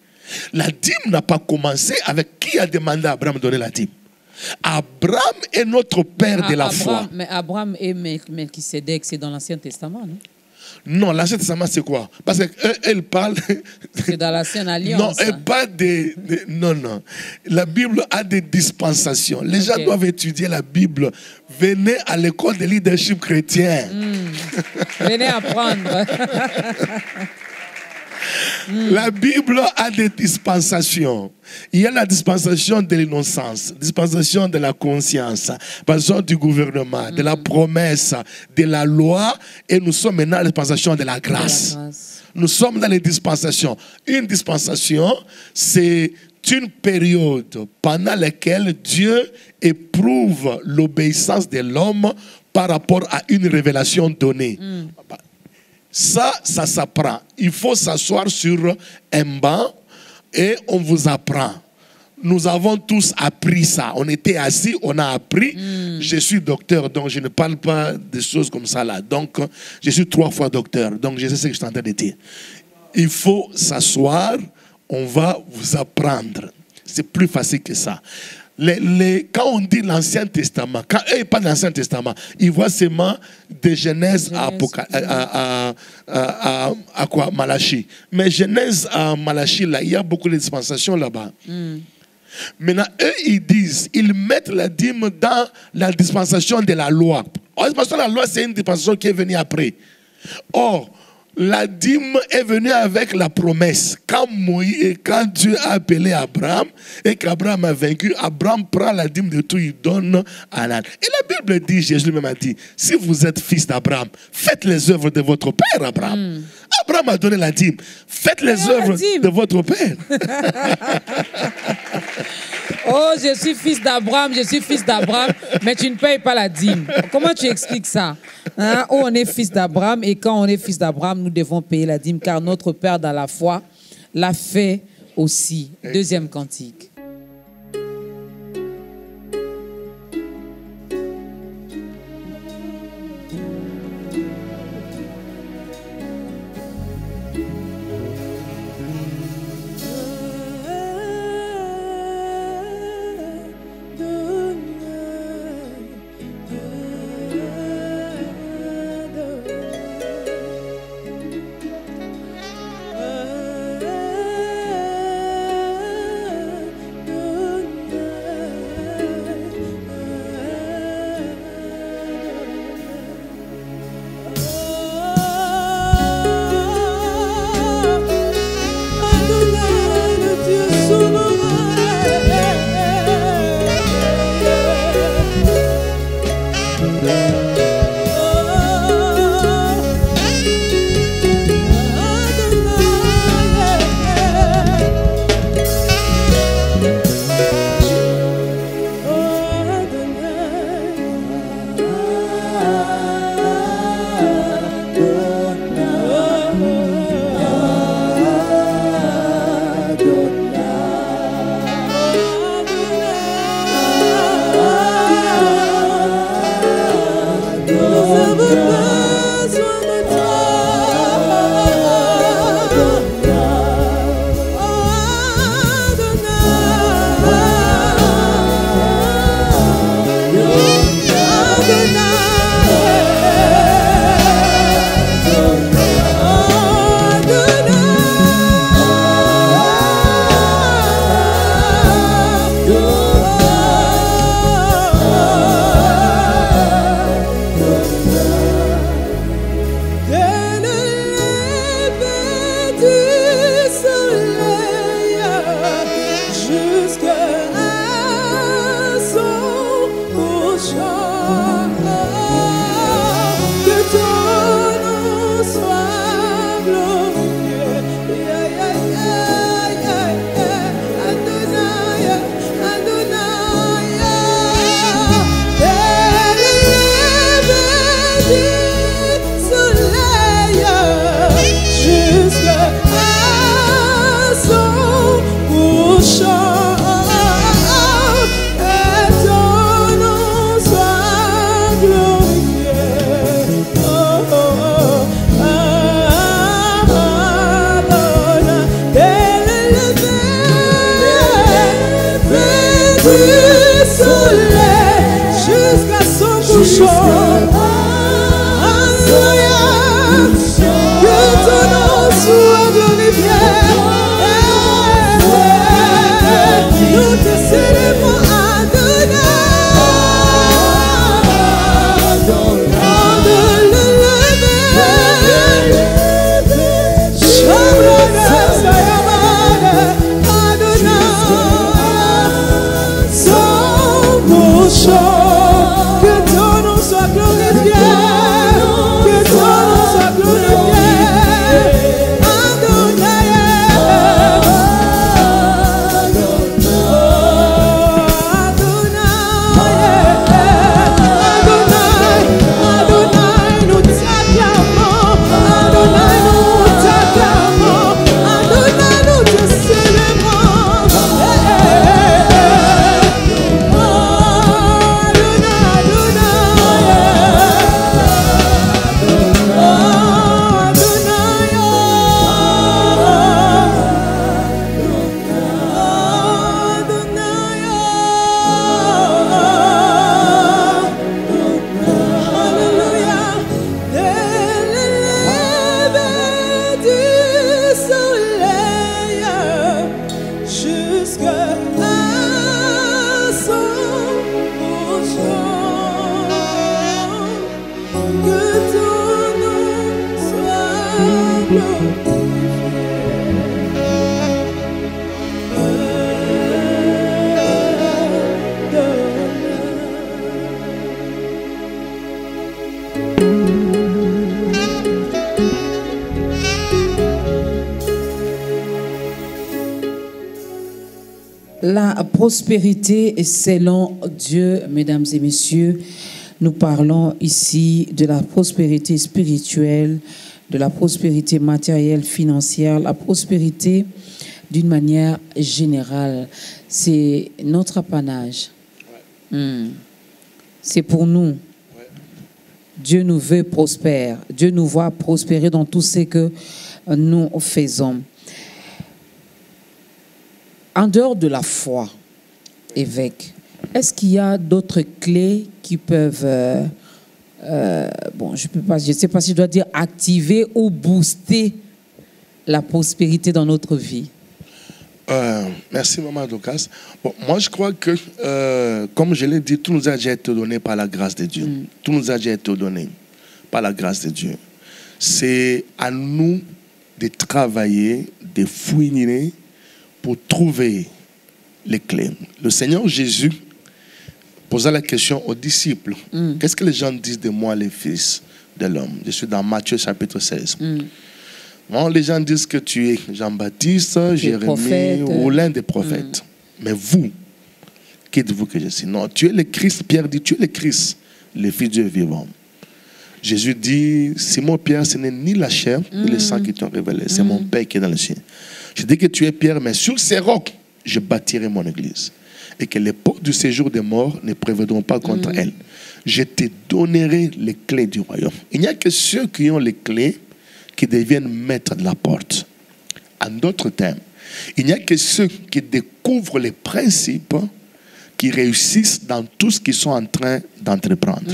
La dîme n'a pas commencé avec qui a demandé à Abraham de donner la dîme. Abraham est notre père de la foi. Mais Abraham et Melchisédek, c'est dans l'Ancien Testament, non? Non, l'Ancien Testament, c'est quoi? Parce qu'elle parle... C'est dans l'Ancienne Alliance. Non, elle parle non. La Bible a des dispensations. Les gens doivent étudier la Bible. Venez à l'école de leadership chrétien. Venez apprendre. La Bible a des dispensations. Il y a la dispensation de l'innocence, dispensation de la conscience, dispensation du gouvernement, de la promesse, de la loi, et nous sommes maintenant à la dispensation de la grâce. Nous sommes dans les dispensations. Une dispensation, c'est une période pendant laquelle Dieu éprouve l'obéissance de l'homme par rapport à une révélation donnée. Ça s'apprend. Il faut s'asseoir sur un banc et on vous apprend. Nous avons tous appris ça. On était assis, on a appris. Je suis docteur, donc je ne parle pas de choses comme ça là. Donc, je suis 3 fois docteur. Donc, je sais ce que je suis en train de dire. Il faut s'asseoir, on va vous apprendre. C'est plus facile que ça. Quand on dit l'Ancien Testament, quand eux parlent de l'Ancien Testament, ils voient seulement de Genèse à Malachie. Mais Genèse à Malachie, là, il y a beaucoup de dispensations là-bas. Maintenant, eux, ils mettent la dîme dans la dispensation de la loi. La dispensation de la loi, c'est une dispensation qui est venue après. Or, la dîme est venue avec la promesse. Quand Dieu a appelé Abraham et qu'Abraham a vaincu, Abraham prend la dîme de tout, il donne à l'âne. Et la Bible dit, Jésus lui-même a dit, si vous êtes fils d'Abraham, faites les œuvres de votre père Abraham. Abraham a donné la dîme. Faites les œuvres de votre père. Oh, je suis fils d'Abraham, mais tu ne payes pas la dîme. Comment tu expliques ça? Hein? Oh, on est fils d'Abraham et quand on est fils d'Abraham, nous devons payer la dîme car notre Père dans la foi l'a fait aussi. Deuxième cantique. du soleil jusqu'à son couchant. Alléluia. Que ton nom soit glorifié. Nous te célébrons, Adonai. Que ton nom soit glorifié, que ton nom soit glorifié, Adonai, Adonai, nous t'acclamons, Adonai, nous t'acclamons, Adonai, nous te célébrons. La prospérité selon Dieu, mesdames et messieurs, nous parlons ici de la prospérité spirituelle, de la prospérité matérielle, financière, la prospérité d'une manière générale. C'est notre apanage. C'est pour nous. Dieu nous veut prospères. Dieu nous voit prospérer dans tout ce que nous faisons. En dehors de la foi, évêque, est-ce qu'il y a d'autres clés qui peuvent, je ne sais pas si je dois dire activer ou booster la prospérité dans notre vie? Merci, Maman Docas. Bon, moi, je crois que, comme je l'ai dit, tout nous a déjà été donné par la grâce de Dieu. Tout nous a déjà été donné par la grâce de Dieu. C'est à nous de travailler, de fouiner pour trouver les clés. Le Seigneur Jésus posa la question aux disciples. Qu'est-ce que les gens disent de moi, les fils de l'homme? Je suis dans Matthieu chapitre 16. Bon, les gens disent que tu es Jean-Baptiste, Jérémie ou l'un des prophètes. Mais vous, qui dites-vous que je suis? Non, tu es le Christ. Pierre dit, tu es le Christ, le Fils de Dieu vivant. Jésus dit, Simon Pierre, ce n'est ni la chair ni le sang qui t'ont révélé, c'est mon Père qui est dans le ciel. Je dis que tu es Pierre, mais sur ces rocs, je bâtirai mon église. Et que les portes du séjour des morts ne prévaudront pas contre elle. Je te donnerai les clés du royaume. Il n'y a que ceux qui ont les clés qui deviennent maîtres de la porte. En d'autres termes, il n'y a que ceux qui découvrent les principes qui réussissent dans tout ce qu'ils sont en train d'entreprendre.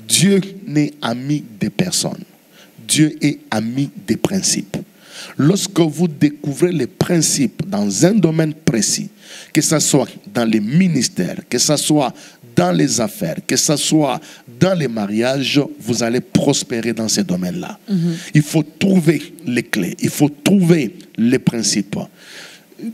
Dieu n'est ami des personnes. Dieu est ami des principes. Lorsque vous découvrez les principes dans un domaine précis, que ce soit dans les ministères, que ce soit dans les affaires, que ce soit dans les mariages, vous allez prospérer dans ces domaines-là. Il faut trouver les clés, il faut trouver les principes.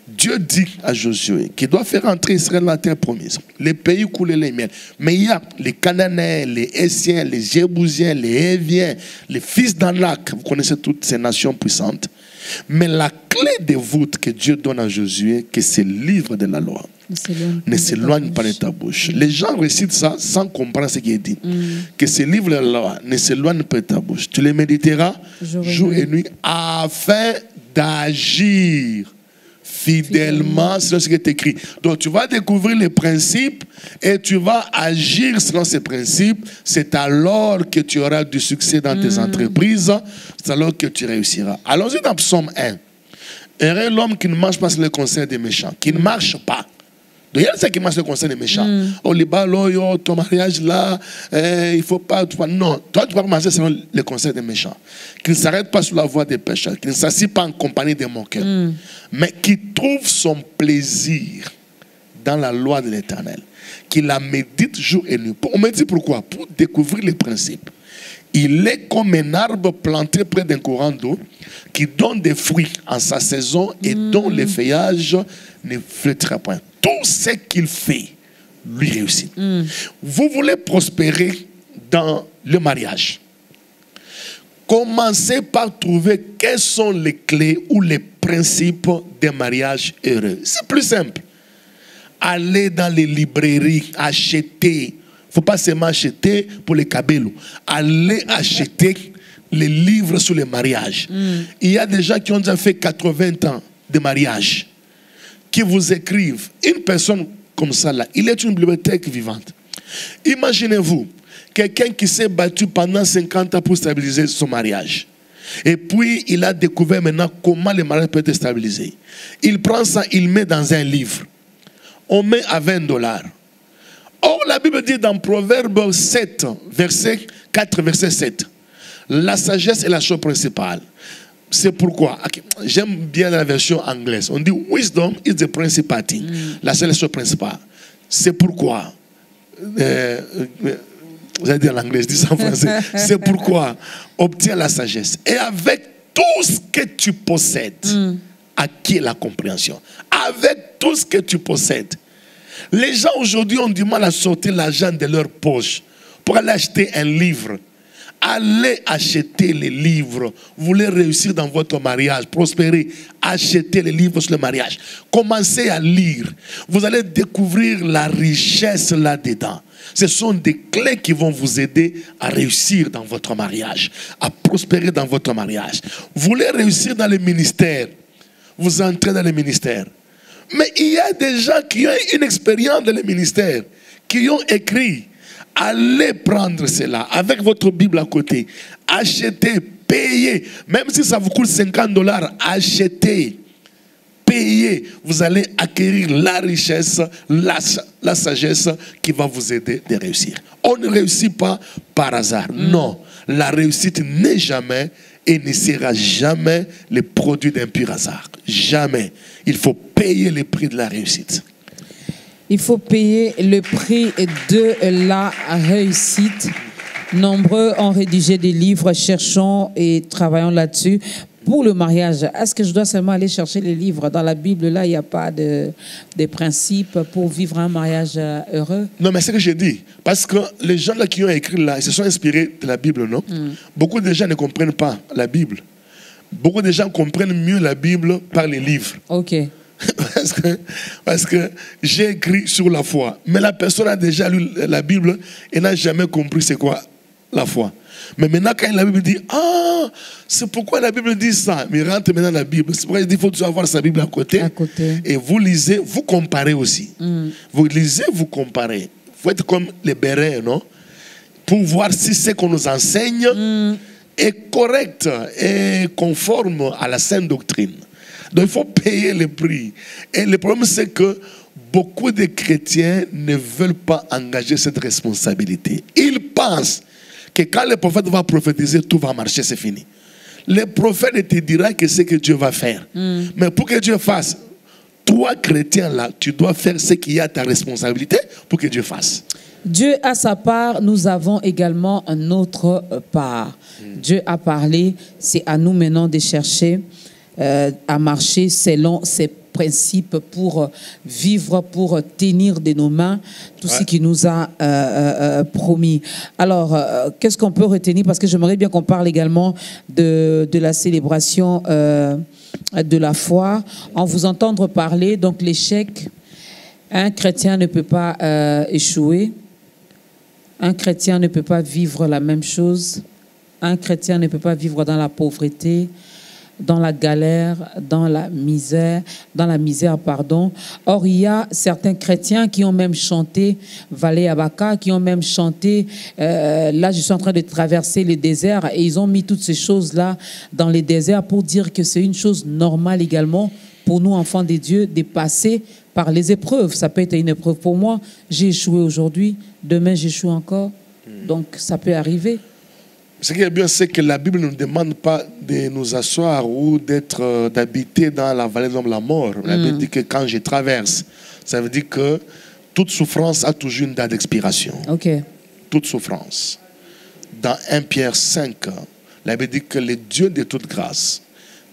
Dieu dit à Josué qu'il doit faire entrer Israël dans la terre promise. Les pays coulaient les miels. Mais il y a les Cananéens, les Hessiens, les Jébousiens, les Héviens, les fils d'Anak. Vous connaissez toutes ces nations puissantes. Mais la clé de voûte que Dieu donne à Josué, que c'est le livre de la loi, ne s'éloigne pas de ta bouche. Les gens récitent ça sans comprendre ce qui est dit. Que ce livre de la loi ne s'éloigne pas de ta bouche. Tu les méditeras jour et nuit afin d'agir fidèlement selon ce qui est écrit. Donc tu vas découvrir les principes et tu vas agir selon ces principes. C'est alors que tu auras du succès dans tes entreprises. C'est alors que tu réussiras. Allons-y dans Psaume 1. Heureux l'homme qui ne marche pas sur le conseil des méchants, qui ne marche pas. Donc il y a ça qui marche le conseil des méchants. Oh, les balles, ton mariage là, il ne faut pas. Non, toi tu vas commencer selon le conseil des méchants. Qui ne s'arrête pas sur la voie des pécheurs, qui ne s'assied pas en compagnie des moqueurs, mais qui trouve son plaisir dans la loi de l'Éternel, qui la médite jour et nuit. On me dit pourquoi? Pour découvrir les principes. Il est comme un arbre planté près d'un courant d'eau qui donne des fruits en sa saison et dont les feuillages ne flétrent point. Tout ce qu'il fait lui réussit. Vous voulez prospérer dans le mariage. Commencez par trouver quelles sont les clés ou les principes d'un mariage heureux. C'est plus simple. Allez dans les librairies, achetez. Il ne faut pas seulement acheter pour les cabellos. Allez acheter les livres sur le mariage. Il y a des gens qui ont déjà fait 80 ans de mariage, qui vous écrivent. Une personne comme ça, là, il est une bibliothèque vivante. Imaginez-vous, quelqu'un qui s'est battu pendant 50 ans pour stabiliser son mariage. Et puis, il a découvert maintenant comment le mariage peut être stabilisé. Il prend ça, il met dans un livre. On met à $20. Or, la Bible dit dans Proverbe 7, verset 4, verset 7, la sagesse est la chose principale. C'est pourquoi, j'aime bien la version anglaise, on dit wisdom is the principal thing. La seule chose principale. C'est pourquoi, vous allez dire en anglais, je dis ça en français, c'est pourquoi obtiens la sagesse. Et avec tout ce que tu possèdes, acquiers la compréhension. Avec tout ce que tu possèdes. Les gens aujourd'hui ont du mal à sortir l'argent de leur poche pour aller acheter un livre. Allez acheter les livres. Vous voulez réussir dans votre mariage, prospérer, achetez les livres sur le mariage. Commencez à lire. Vous allez découvrir la richesse là-dedans. Ce sont des clés qui vont vous aider à réussir dans votre mariage, à prospérer dans votre mariage. Vous voulez réussir dans le ministère, vous entrez dans le ministère. Mais il y a des gens qui ont une expérience dans le ministère, qui ont écrit. Allez prendre cela avec votre Bible à côté. Achetez, payez. Même si ça vous coûte $50, achetez, payez. Vous allez acquérir la richesse, la sagesse qui va vous aider à réussir. On ne réussit pas par hasard. Non, la réussite n'est jamais et ne sera jamais le produit d'un pur hasard. Jamais. Il faut payer le prix de la réussite. Il faut payer le prix de la réussite. Nombreux ont rédigé des livres, cherchons et travaillons là-dessus. Pour le mariage, est-ce que je dois seulement aller chercher les livres? Dans la Bible, là, il n'y a pas de principes pour vivre un mariage heureux? Non, mais c'est ce que j'ai dit. Parce que les gens là qui ont écrit là, ils se sont inspirés de la Bible, non? Beaucoup de gens ne comprennent pas la Bible. Beaucoup de gens comprennent mieux la Bible par les livres. Ok. Parce que j'ai écrit sur la foi. Mais la personne a déjà lu la Bible et n'a jamais compris c'est quoi la foi. Mais maintenant, quand la Bible dit, ah, c'est pourquoi la Bible dit ça. Mais rentre maintenant dans la Bible. C'est pourquoi il dit qu'il faut avoir sa Bible à côté. Et vous lisez, vous comparez aussi. Vous lisez, vous comparez. Il faut être comme les bérets, non? Pour voir si ce qu'on nous enseigne est correct et conforme à la sainte doctrine. Donc il faut payer le prix. Et le problème c'est que beaucoup de chrétiens ne veulent pas engager cette responsabilité. Ils pensent que quand le prophète va prophétiser, tout va marcher, c'est fini. Le prophète ne te dira que c'est que Dieu va faire. Mais pour que Dieu fasse, toi chrétien là, tu dois faire ce qui est à ta responsabilité pour que Dieu fasse. Dieu a sa part, nous avons également notre part. Dieu a parlé, c'est à nous maintenant de chercher à marcher selon ses principes pour vivre, pour tenir de nos mains tout ce qu'il nous a promis. Alors, qu'est-ce qu'on peut retenir? Parce que j'aimerais bien qu'on parle également de la célébration de la foi. En vous entendre parler, donc l'échec, un chrétien ne peut pas échouer. Un chrétien ne peut pas vivre la même chose. Un chrétien ne peut pas vivre dans la pauvreté, dans la galère, dans la misère, pardon. Or, il y a certains chrétiens qui ont même chanté Valé Abaka, qui ont même chanté là, je suis en train de traverser le désert, et ils ont mis toutes ces choses-là dans les déserts pour dire que c'est une chose normale également pour nous, enfants de Dieu, de passer par les épreuves. Ça peut être une épreuve pour moi. J'ai échoué aujourd'hui, demain j'échoue encore. Donc ça peut arriver. Ce qui est bien, c'est que la Bible ne nous demande pas de nous asseoir ou d'habiter dans la vallée de l'ombre de la mort. La Bible dit que quand je traverse, ça veut dire que toute souffrance a toujours une date d'expiration. Ok. Toute souffrance. Dans 1 Pierre 5, la Bible dit que le Dieu de toute grâce,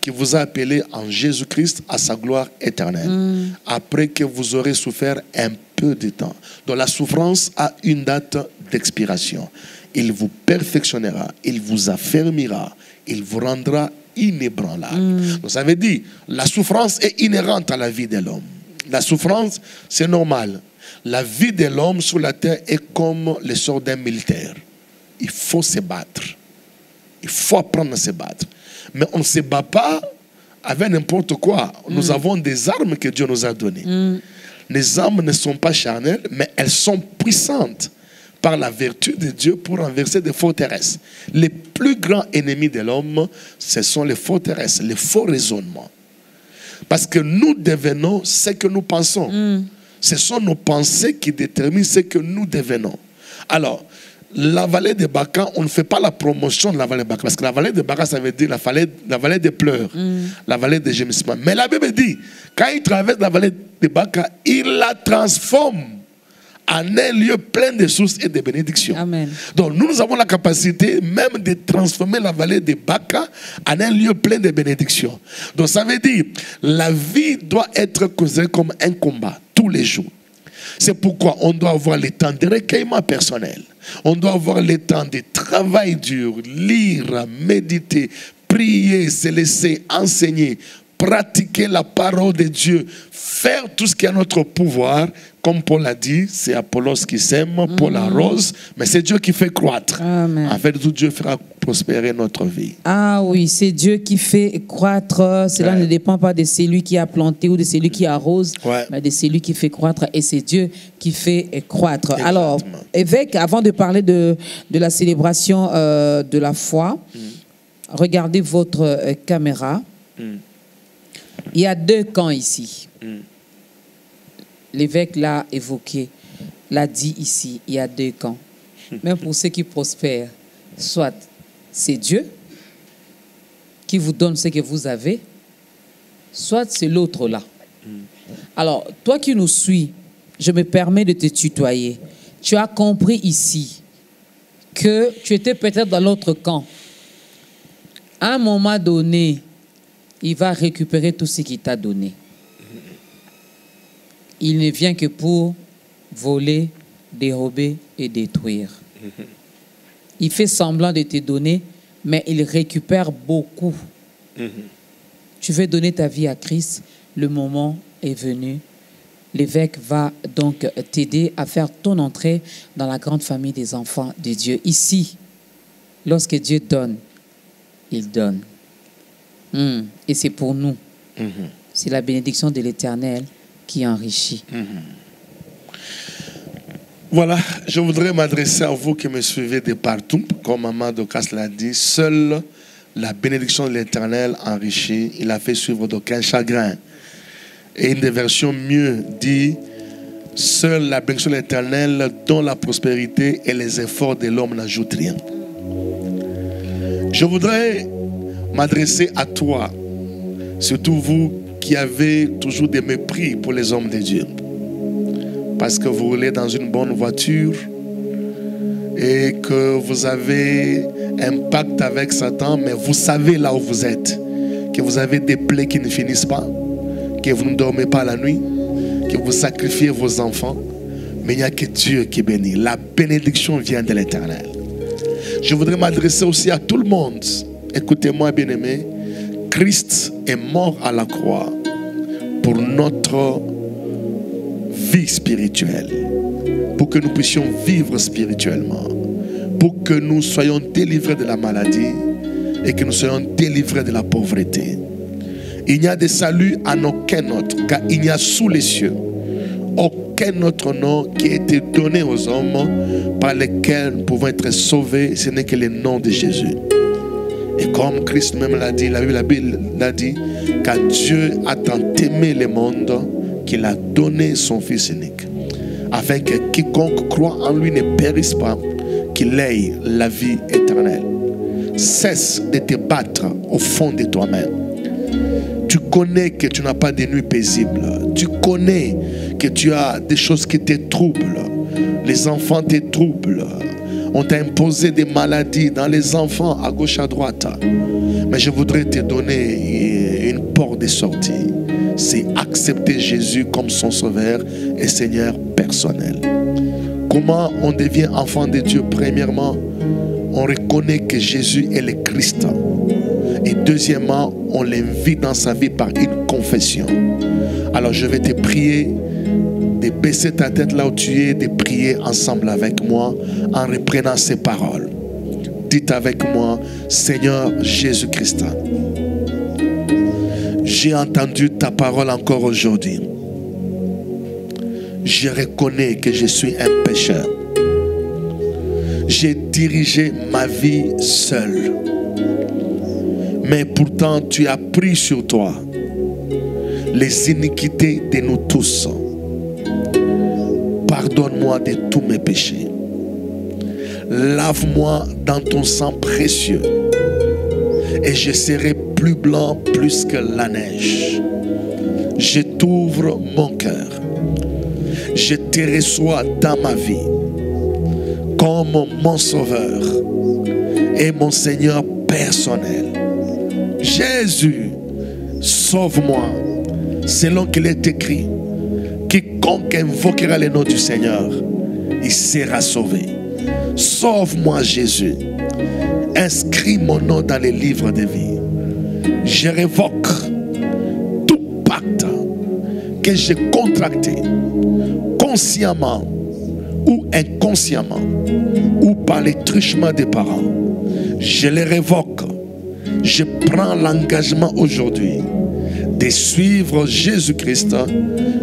qui vous a appelé en Jésus-Christ à sa gloire éternelle, après que vous aurez souffert un peu de temps. Donc la souffrance a une date d'expiration. Il vous perfectionnera, il vous affermira, il vous rendra inébranlable. Donc ça veut dire, la souffrance est inhérente à la vie de l'homme. La souffrance, c'est normal. La vie de l'homme sur la terre est comme le sort d'un militaire. Il faut se battre. Il faut apprendre à se battre. Mais on ne se bat pas avec n'importe quoi. Nous avons des armes que Dieu nous a données. Les armes ne sont pas charnelles, mais elles sont puissantes par la vertu de Dieu pour renverser des forteresses. Les plus grands ennemis de l'homme, ce sont les forteresses, les faux raisonnements. Parce que nous devenons ce que nous pensons. Ce sont nos pensées qui déterminent ce que nous devenons. Alors, la vallée de Baca, on ne fait pas la promotion de la vallée de Baca. Parce que la vallée de Baca, ça veut dire la vallée des pleurs, la vallée des gémissements. Mais la Bible dit, quand il traverse la vallée de Baca, il la transforme en un lieu plein de sources et de bénédictions. Amen. Donc nous avons la capacité même de transformer la vallée de Baca en un lieu plein de bénédictions. Donc ça veut dire, la vie doit être considérée comme un combat tous les jours. C'est pourquoi on doit avoir le temps de recueillement personnel. On doit avoir le temps de travail dur, lire, méditer, prier, se laisser enseigner, pratiquer la parole de Dieu, faire tout ce qui est à notre pouvoir. Comme Paul a dit, c'est Apollos qui sème, Paul arrose, mais c'est Dieu qui fait croître. Amen. En fait, tout Dieu fera prospérer notre vie. Ah oui, c'est Dieu qui fait croître. Cela ne dépend pas de celui qui a planté ou de celui qui arrose, mais de celui qui fait croître. Et c'est Dieu qui fait croître. Exactement. Alors, évêque, avant de parler de la célébration de la foi, regardez votre caméra. Il y a 2 camps ici. L'évêque l'a évoqué, l'a dit ici, il y a 2 camps. Même pour ceux qui prospèrent, soit c'est Dieu qui vous donne ce que vous avez, soit c'est l'autre là. Alors, toi qui nous suis, je me permets de te tutoyer. Tu as compris ici que tu étais peut-être dans l'autre camp. À un moment donné, il va récupérer tout ce qu'il t'a donné. Il ne vient que pour voler, dérober et détruire. Il fait semblant de te donner, mais il récupère beaucoup. Tu veux donner ta vie à Christ, le moment est venu. L'évêque va donc t'aider à faire ton entrée dans la grande famille des enfants de Dieu. Ici, lorsque Dieu donne, il donne. Et c'est pour nous. C'est la bénédiction de l'Éternel qui enrichit. Voilà, je voudrais m'adresser à vous qui me suivez de partout. Comme Maman Docas l'a dit, seule la bénédiction de l'Éternel enrichit. Il a fait suivre d'aucun chagrin. Et une des versions mieux dit, seule la bénédiction de l'Éternel dont la prospérité et les efforts de l'homme n'ajoutent rien. Je voudrais m'adresser à toi, surtout vous qui avez toujours des mépris pour les hommes de Dieu. Parce que vous roulez dans une bonne voiture et que vous avez un pacte avec Satan, mais vous savez là où vous êtes, que vous avez des plaies qui ne finissent pas, que vous ne dormez pas la nuit, que vous sacrifiez vos enfants, mais il n'y a que Dieu qui bénit. La bénédiction vient de l'Éternel. Je voudrais m'adresser aussi à tout le monde. Écoutez-moi, bien-aimés, Christ est mort à la croix pour notre vie spirituelle, pour que nous puissions vivre spirituellement, pour que nous soyons délivrés de la maladie et que nous soyons délivrés de la pauvreté. Il n'y a de salut en aucun autre, car il n'y a sous les cieux aucun autre nom qui a été donné aux hommes par lesquels nous pouvons être sauvés, ce n'est que le nom de Jésus. Et comme Christ même l'a dit, la Bible l'a dit, car Dieu a tant aimé le monde qu'il a donné son Fils unique, afin que quiconque croit en lui ne périsse pas, qu'il ait la vie éternelle. Cesse de te battre au fond de toi-même. Tu connais que tu n'as pas de nuit paisible. Tu connais que tu as des choses qui te troublent. Les enfants te troublent. On t'a imposé des maladies dans les enfants à gauche, à droite. Mais je voudrais te donner une porte de sortie. C'est accepter Jésus comme son sauveur et Seigneur personnel. Comment on devient enfant de Dieu? Premièrement, on reconnaît que Jésus est le Christ. Et deuxièmement, on l'invite dans sa vie par une confession. Alors je vais te prier de baisser ta tête là où tu es, de prier ensemble avec moi en reprenant ces paroles. Dites avec moi: Seigneur Jésus-Christ, j'ai entendu ta parole encore aujourd'hui. Je reconnais que je suis un pécheur. J'ai dirigé ma vie seul. Mais pourtant, tu as pris sur toi les iniquités de nous tous. Pardonne-moi de tous mes péchés. Lave-moi dans ton sang précieux. Et je serai plus blanc plus que la neige. Je t'ouvre mon cœur. Je te reçois dans ma vie comme mon sauveur et mon Seigneur personnel. Jésus, sauve-moi, selon qu'il est écrit: quiconque invoquera le nom du Seigneur, il sera sauvé. Sauve-moi, Jésus. Inscris mon nom dans les livres de vie. Je révoque tout pacte que j'ai contracté, consciemment ou inconsciemment, ou par les truchements des parents. Je les révoque. Je prends l'engagement aujourd'hui de suivre Jésus-Christ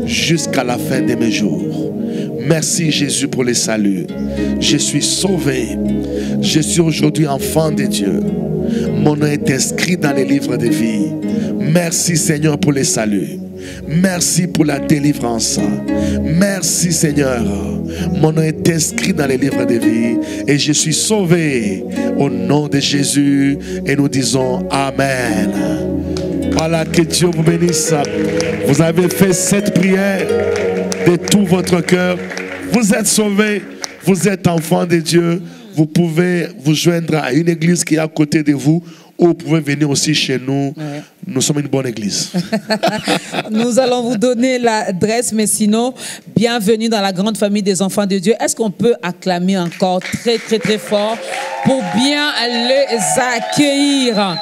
jusqu'à la fin de mes jours. Merci Jésus pour le salut. Je suis sauvé. Je suis aujourd'hui enfant de Dieu. Mon nom est inscrit dans les livres de vie. Merci Seigneur pour le salut. Merci pour la délivrance. Merci Seigneur. Mon nom est inscrit dans les livres de vie et je suis sauvé au nom de Jésus. Et nous disons Amen. Voilà, que Dieu vous bénisse. Vous avez fait cette prière de tout votre cœur. Vous êtes sauvés. Vous êtes enfants de Dieu. Vous pouvez vous joindre à une église qui est à côté de vous, ou vous pouvez venir aussi chez nous. Ouais. Nous sommes une bonne église. Nous allons vous donner l'adresse, mais sinon, bienvenue dans la grande famille des enfants de Dieu. Est-ce qu'on peut acclamer encore très, très, très fort pour bien les accueillir?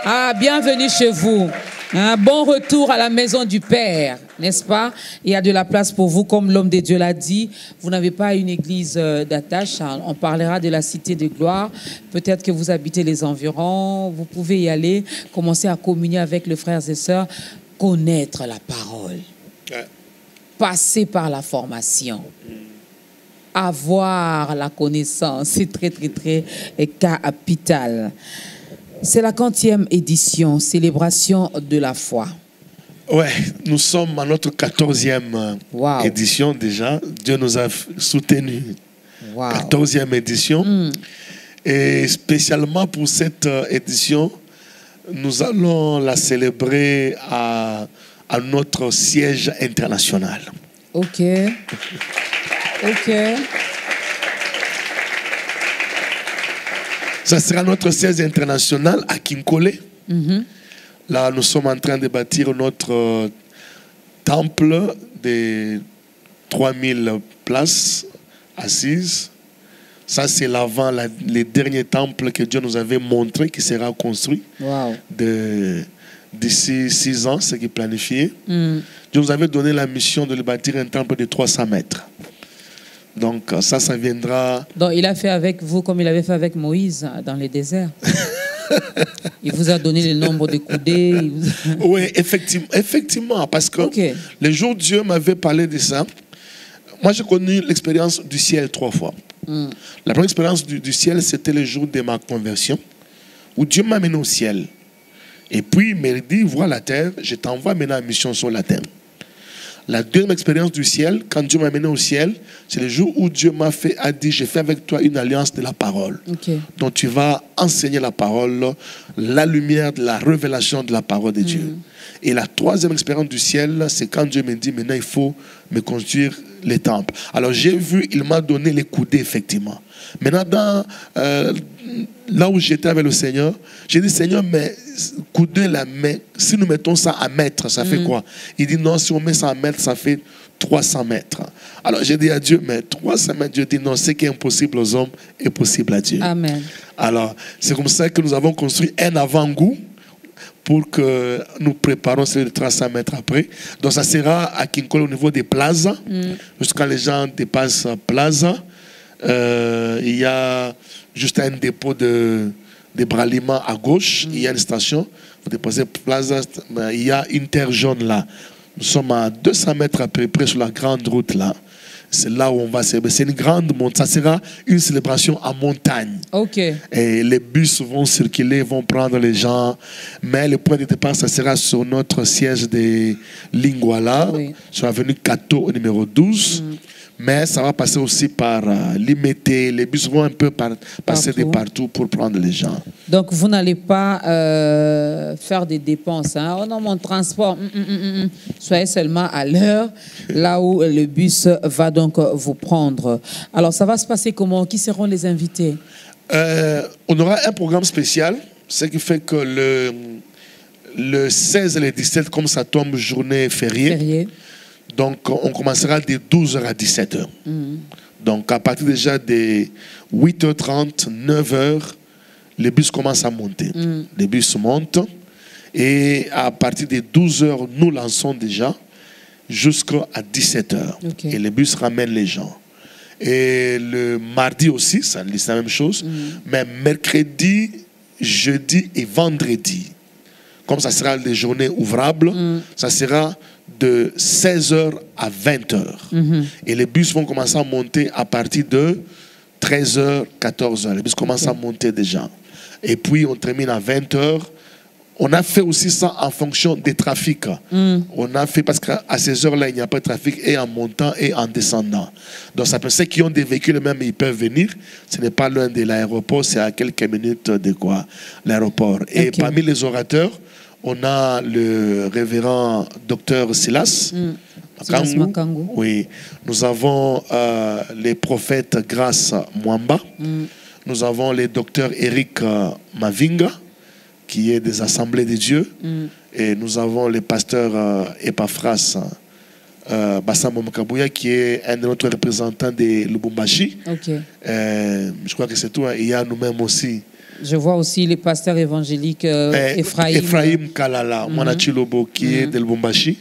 Ah, bienvenue chez vous. Un bon retour à la maison du Père, n'est-ce pas? Il y a de la place pour vous, comme l'homme de Dieu l'a dit. Vous n'avez pas une église d'attache. On parlera de la cité de gloire. Peut-être que vous habitez les environs. Vous pouvez y aller, commencer à communier avec les frères et sœurs, connaître la parole, passer par la formation, avoir la connaissance. C'est très, très, très capital. C'est la 40e édition, célébration de la foi. Ouais, nous sommes à notre 14e édition déjà. Dieu nous a soutenus. 14e édition. Et spécialement pour cette édition, nous allons la célébrer à notre siège international. Ok. Ok. Ça sera notre siège international à Kinkole. Là, nous sommes en train de bâtir notre temple de 3000 places assises. Ça, c'est l'avant, les derniers temples que Dieu nous avait montré qui sera construit d'ici 6 ans, ce qui est planifié. Dieu nous avait donné la mission de le bâtir un temple de 300 mètres. Donc ça viendra... Donc il a fait avec vous comme il avait fait avec Moïse dans les déserts. Il vous a donné le nombre de coudées. Oui, effectivement, parce que le jour où Dieu m'avait parlé de ça, moi j'ai connu l'expérience du ciel 3 fois. La première expérience du ciel, c'était le jour de ma conversion, où Dieu m'a mené au ciel. Et puis il m'a dit, vois la terre, je t'envoie maintenant en mission sur la terre. La deuxième expérience du ciel, quand Dieu m'a amené au ciel, c'est le jour où Dieu a dit, j'ai fait avec toi une alliance de la parole. Okay. Donc tu vas enseigner la parole, la lumière de la révélation de la parole de Dieu. Et la troisième expérience du ciel, c'est quand Dieu me dit, maintenant il faut me construire les temples. Alors j'ai vu, il m'a donné les coudées, effectivement. Maintenant, là où j'étais avec le Seigneur, j'ai dit, Seigneur, mais coudées, la main, si nous mettons ça à mètre, ça fait quoi? Il dit, non, si on met ça à mètre, ça fait 300 mètres. Alors j'ai dit à Dieu, mais 300 mètres, Dieu dit, non, ce qui est impossible aux hommes est possible à Dieu. Amen. Alors, c'est comme ça que nous avons construit un avant-goût pour que nous préparons ces 300 mètres après. Donc ça sera à Kinkole au niveau des plazas. Jusqu'à les gens dépassent Plaza, il y a juste un dépôt de braliment à gauche. Il y a une station. Vous dépassez Plaza, il y a une terre jaune là. Nous sommes à 200 mètres à peu près sur la grande route là. C'est là où on va célébrer. C'est une grande montagne. Ça sera une célébration en montagne. Ok. Et les bus vont circuler, vont prendre les gens. Mais le point de départ, ça sera sur notre siège de Lingwala, sur l'avenue Kato au numéro 12. Mais ça va passer aussi par Limité. Les bus vont un peu passer de partout pour prendre les gens. Donc, vous n'allez pas faire des dépenses. Hein? Oh non, mon transport. Soyez seulement à l'heure, là où le bus va donc vous prendre. Alors, ça va se passer comment? Qui seront les invités? On aura un programme spécial, ce qui fait que le 16 et le 17, comme ça tombe journée fériée. Donc, on commencera de 12h à 17h. Donc, à partir déjà de 8h30, 9h, les bus commencent à monter. Les bus montent. Et à partir de 12h, nous lançons déjà jusqu'à 17h. Okay. Et les bus ramènent les gens. Et le mardi aussi, c'est la même chose. Mais mercredi, jeudi et vendredi, comme ça sera des journées ouvrables, ça sera de 16h à 20h. Et les bus vont commencer à monter à partir de 13h, 14h. Les bus commencent à monter déjà. Et puis, on termine à 20h. On a fait aussi ça en fonction des trafics. On a fait, parce qu'à ces heures-là, il n'y a pas de trafic, et en montant et en descendant. Donc, ça peut, ceux qui ont des véhicules même, ils peuvent venir. Ce n'est pas loin de l'aéroport, c'est à quelques minutes de quoi, l'aéroport. Et parmi les orateurs, on a le révérend docteur Silas Makangu. Oui. Nous avons les prophètes Grace Mwamba. Nous avons le docteur Eric Mavinga, qui est des Assemblées de Dieu. Et nous avons le pasteur Epaphras Bassamo Makabuya, qui est un de notre représentants de Lubumbashi. Je crois que c'est tout. Il y a nous-mêmes aussi. Je vois aussi les pasteurs évangéliques Ephraim Kalala, Mwanachilobo, qui est de Lubumbashi,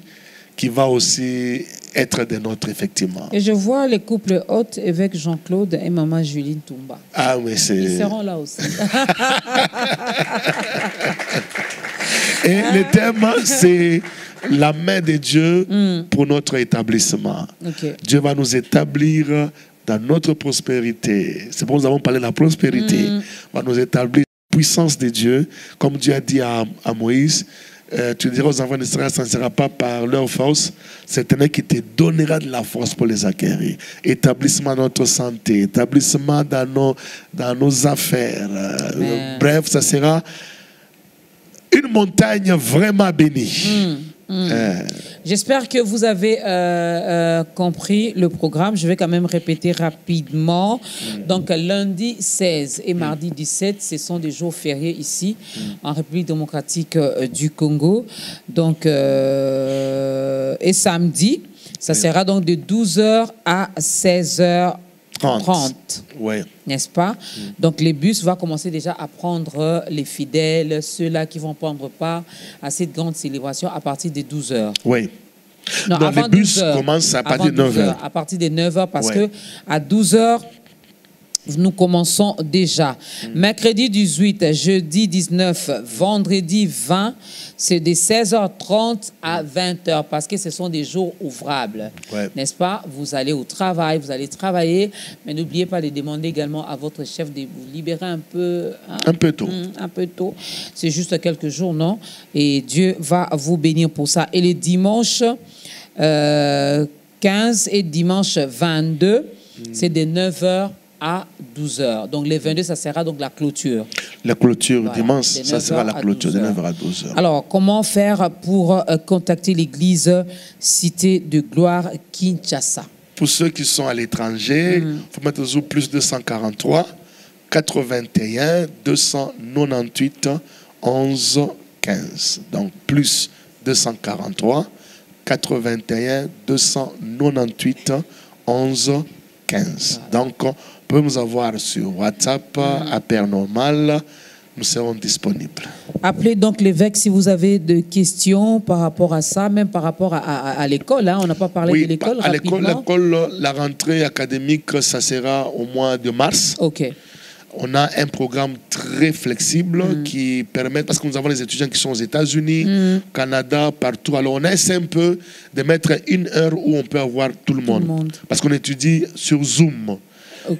qui va aussi être des nôtres, effectivement. Et je vois les couples hôtes, évêque Jean-Claude et maman Juline Toumba. Ah oui, c'est... Ils seront là aussi. Et le thème, c'est la main de Dieu pour notre établissement. Dieu va nous établir dans notre prospérité. C'est pour ça que nous avons parlé de la prospérité. Va nous établir la puissance de Dieu. Comme Dieu a dit à Moïse, tu diras aux enfants d'Israël, ça ne sera pas par leur force, c'est un qui te donnera de la force pour les acquérir. Établissement de notre santé, établissement dans nos affaires. Bref, ça sera une montagne vraiment bénie. J'espère que vous avez compris le programme. Je vais quand même répéter rapidement. Donc, lundi 16 et mardi 17, ce sont des jours fériés ici, en République démocratique du Congo. Donc, et samedi, ça sera donc de 12h à 16h30. Ouais. N'est-ce pas? Donc, les bus vont commencer déjà à prendre les fidèles, ceux-là qui vont prendre part à cette grande célébration à partir de 12h. Oui. Non, donc, les bus commencent à partir de 9h. À partir de 9h, parce que à 12h, Nous commençons déjà. Mercredi 18, jeudi 19, vendredi 20, c'est de 16h30 à 20h parce que ce sont des jours ouvrables. Ouais. N'est-ce pas? Vous allez au travail, vous allez travailler, mais n'oubliez pas de demander également à votre chef de vous libérer un peu. Hein? Un peu tôt. Un peu tôt. C'est juste quelques jours, non? Et Dieu va vous bénir pour ça. Et le dimanche 15 et dimanche 22, c'est de 9h à 12h. Donc, les 22, ça sera donc la clôture. La clôture, Voilà, dimanche, de ça sera la 9h à clôture de 12h. 9h à 12h. Alors, comment faire pour contacter l'église Cité de Gloire Kinshasa? Pour ceux qui sont à l'étranger, il faut mettre au plus 243 81 298 11 15. Donc, plus 243 81 298 11 15. Donc, on peut nous avoir sur WhatsApp, à Père Normal. Nous serons disponibles. Appelez donc l'évêque si vous avez des questions par rapport à ça, même par rapport à l'école. Hein. On n'a pas parlé de l'école à l'école, rapidement. la rentrée académique, ça sera au mois de mars. OK. On a un programme très flexible qui permet, parce que nous avons les étudiants qui sont aux États-Unis, Canada, partout. Alors on essaie un peu de mettre une heure où on peut avoir tout le monde. Parce qu'on étudie sur Zoom.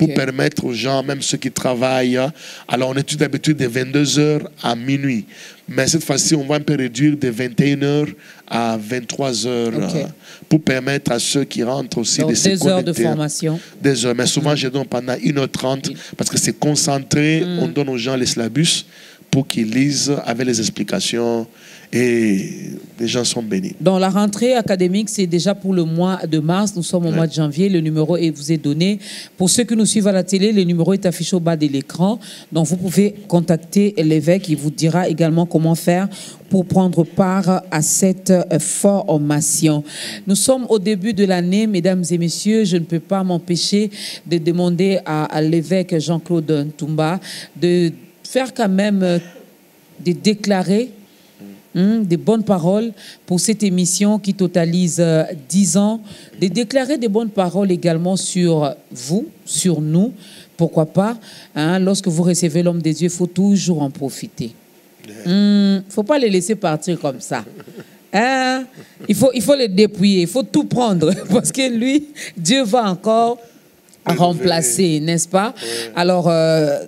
Pour permettre aux gens, même ceux qui travaillent, alors on étudie d'habitude de 22h à minuit. Mais cette fois-ci, on va un peu réduire de 21h à 23h pour permettre à ceux qui rentrent aussi donc, de se connecter. 2 heures de formation. 2 heures, mais souvent je donne pendant 1h30 parce que c'est concentré, on donne aux gens les syllabus pour qu'ils lisent avec les explications et les gens sont bénis. Dans la rentrée académique, c'est déjà pour le mois de mars. Nous sommes au mois de janvier. Le numéro vous est donné. Pour ceux qui nous suivent à la télé, le numéro est affiché au bas de l'écran. Donc, vous pouvez contacter l'évêque. Il vous dira également comment faire pour prendre part à cette formation. Nous sommes au début de l'année, mesdames et messieurs. Je ne peux pas m'empêcher de demander à l'évêque Jean-Claude Ntumba de faire quand même, de déclarer des bonnes paroles pour cette émission qui totalise 10 ans, de déclarer des bonnes paroles également sur vous, sur nous, pourquoi pas. Hein, lorsque vous recevez l'homme des dieux, il faut toujours en profiter. Il ne faut pas les laisser partir comme ça. Hein? Il faut les dépouiller, il faut tout prendre, parce que lui, Dieu va encore remplacer, n'est-ce pas? Alors,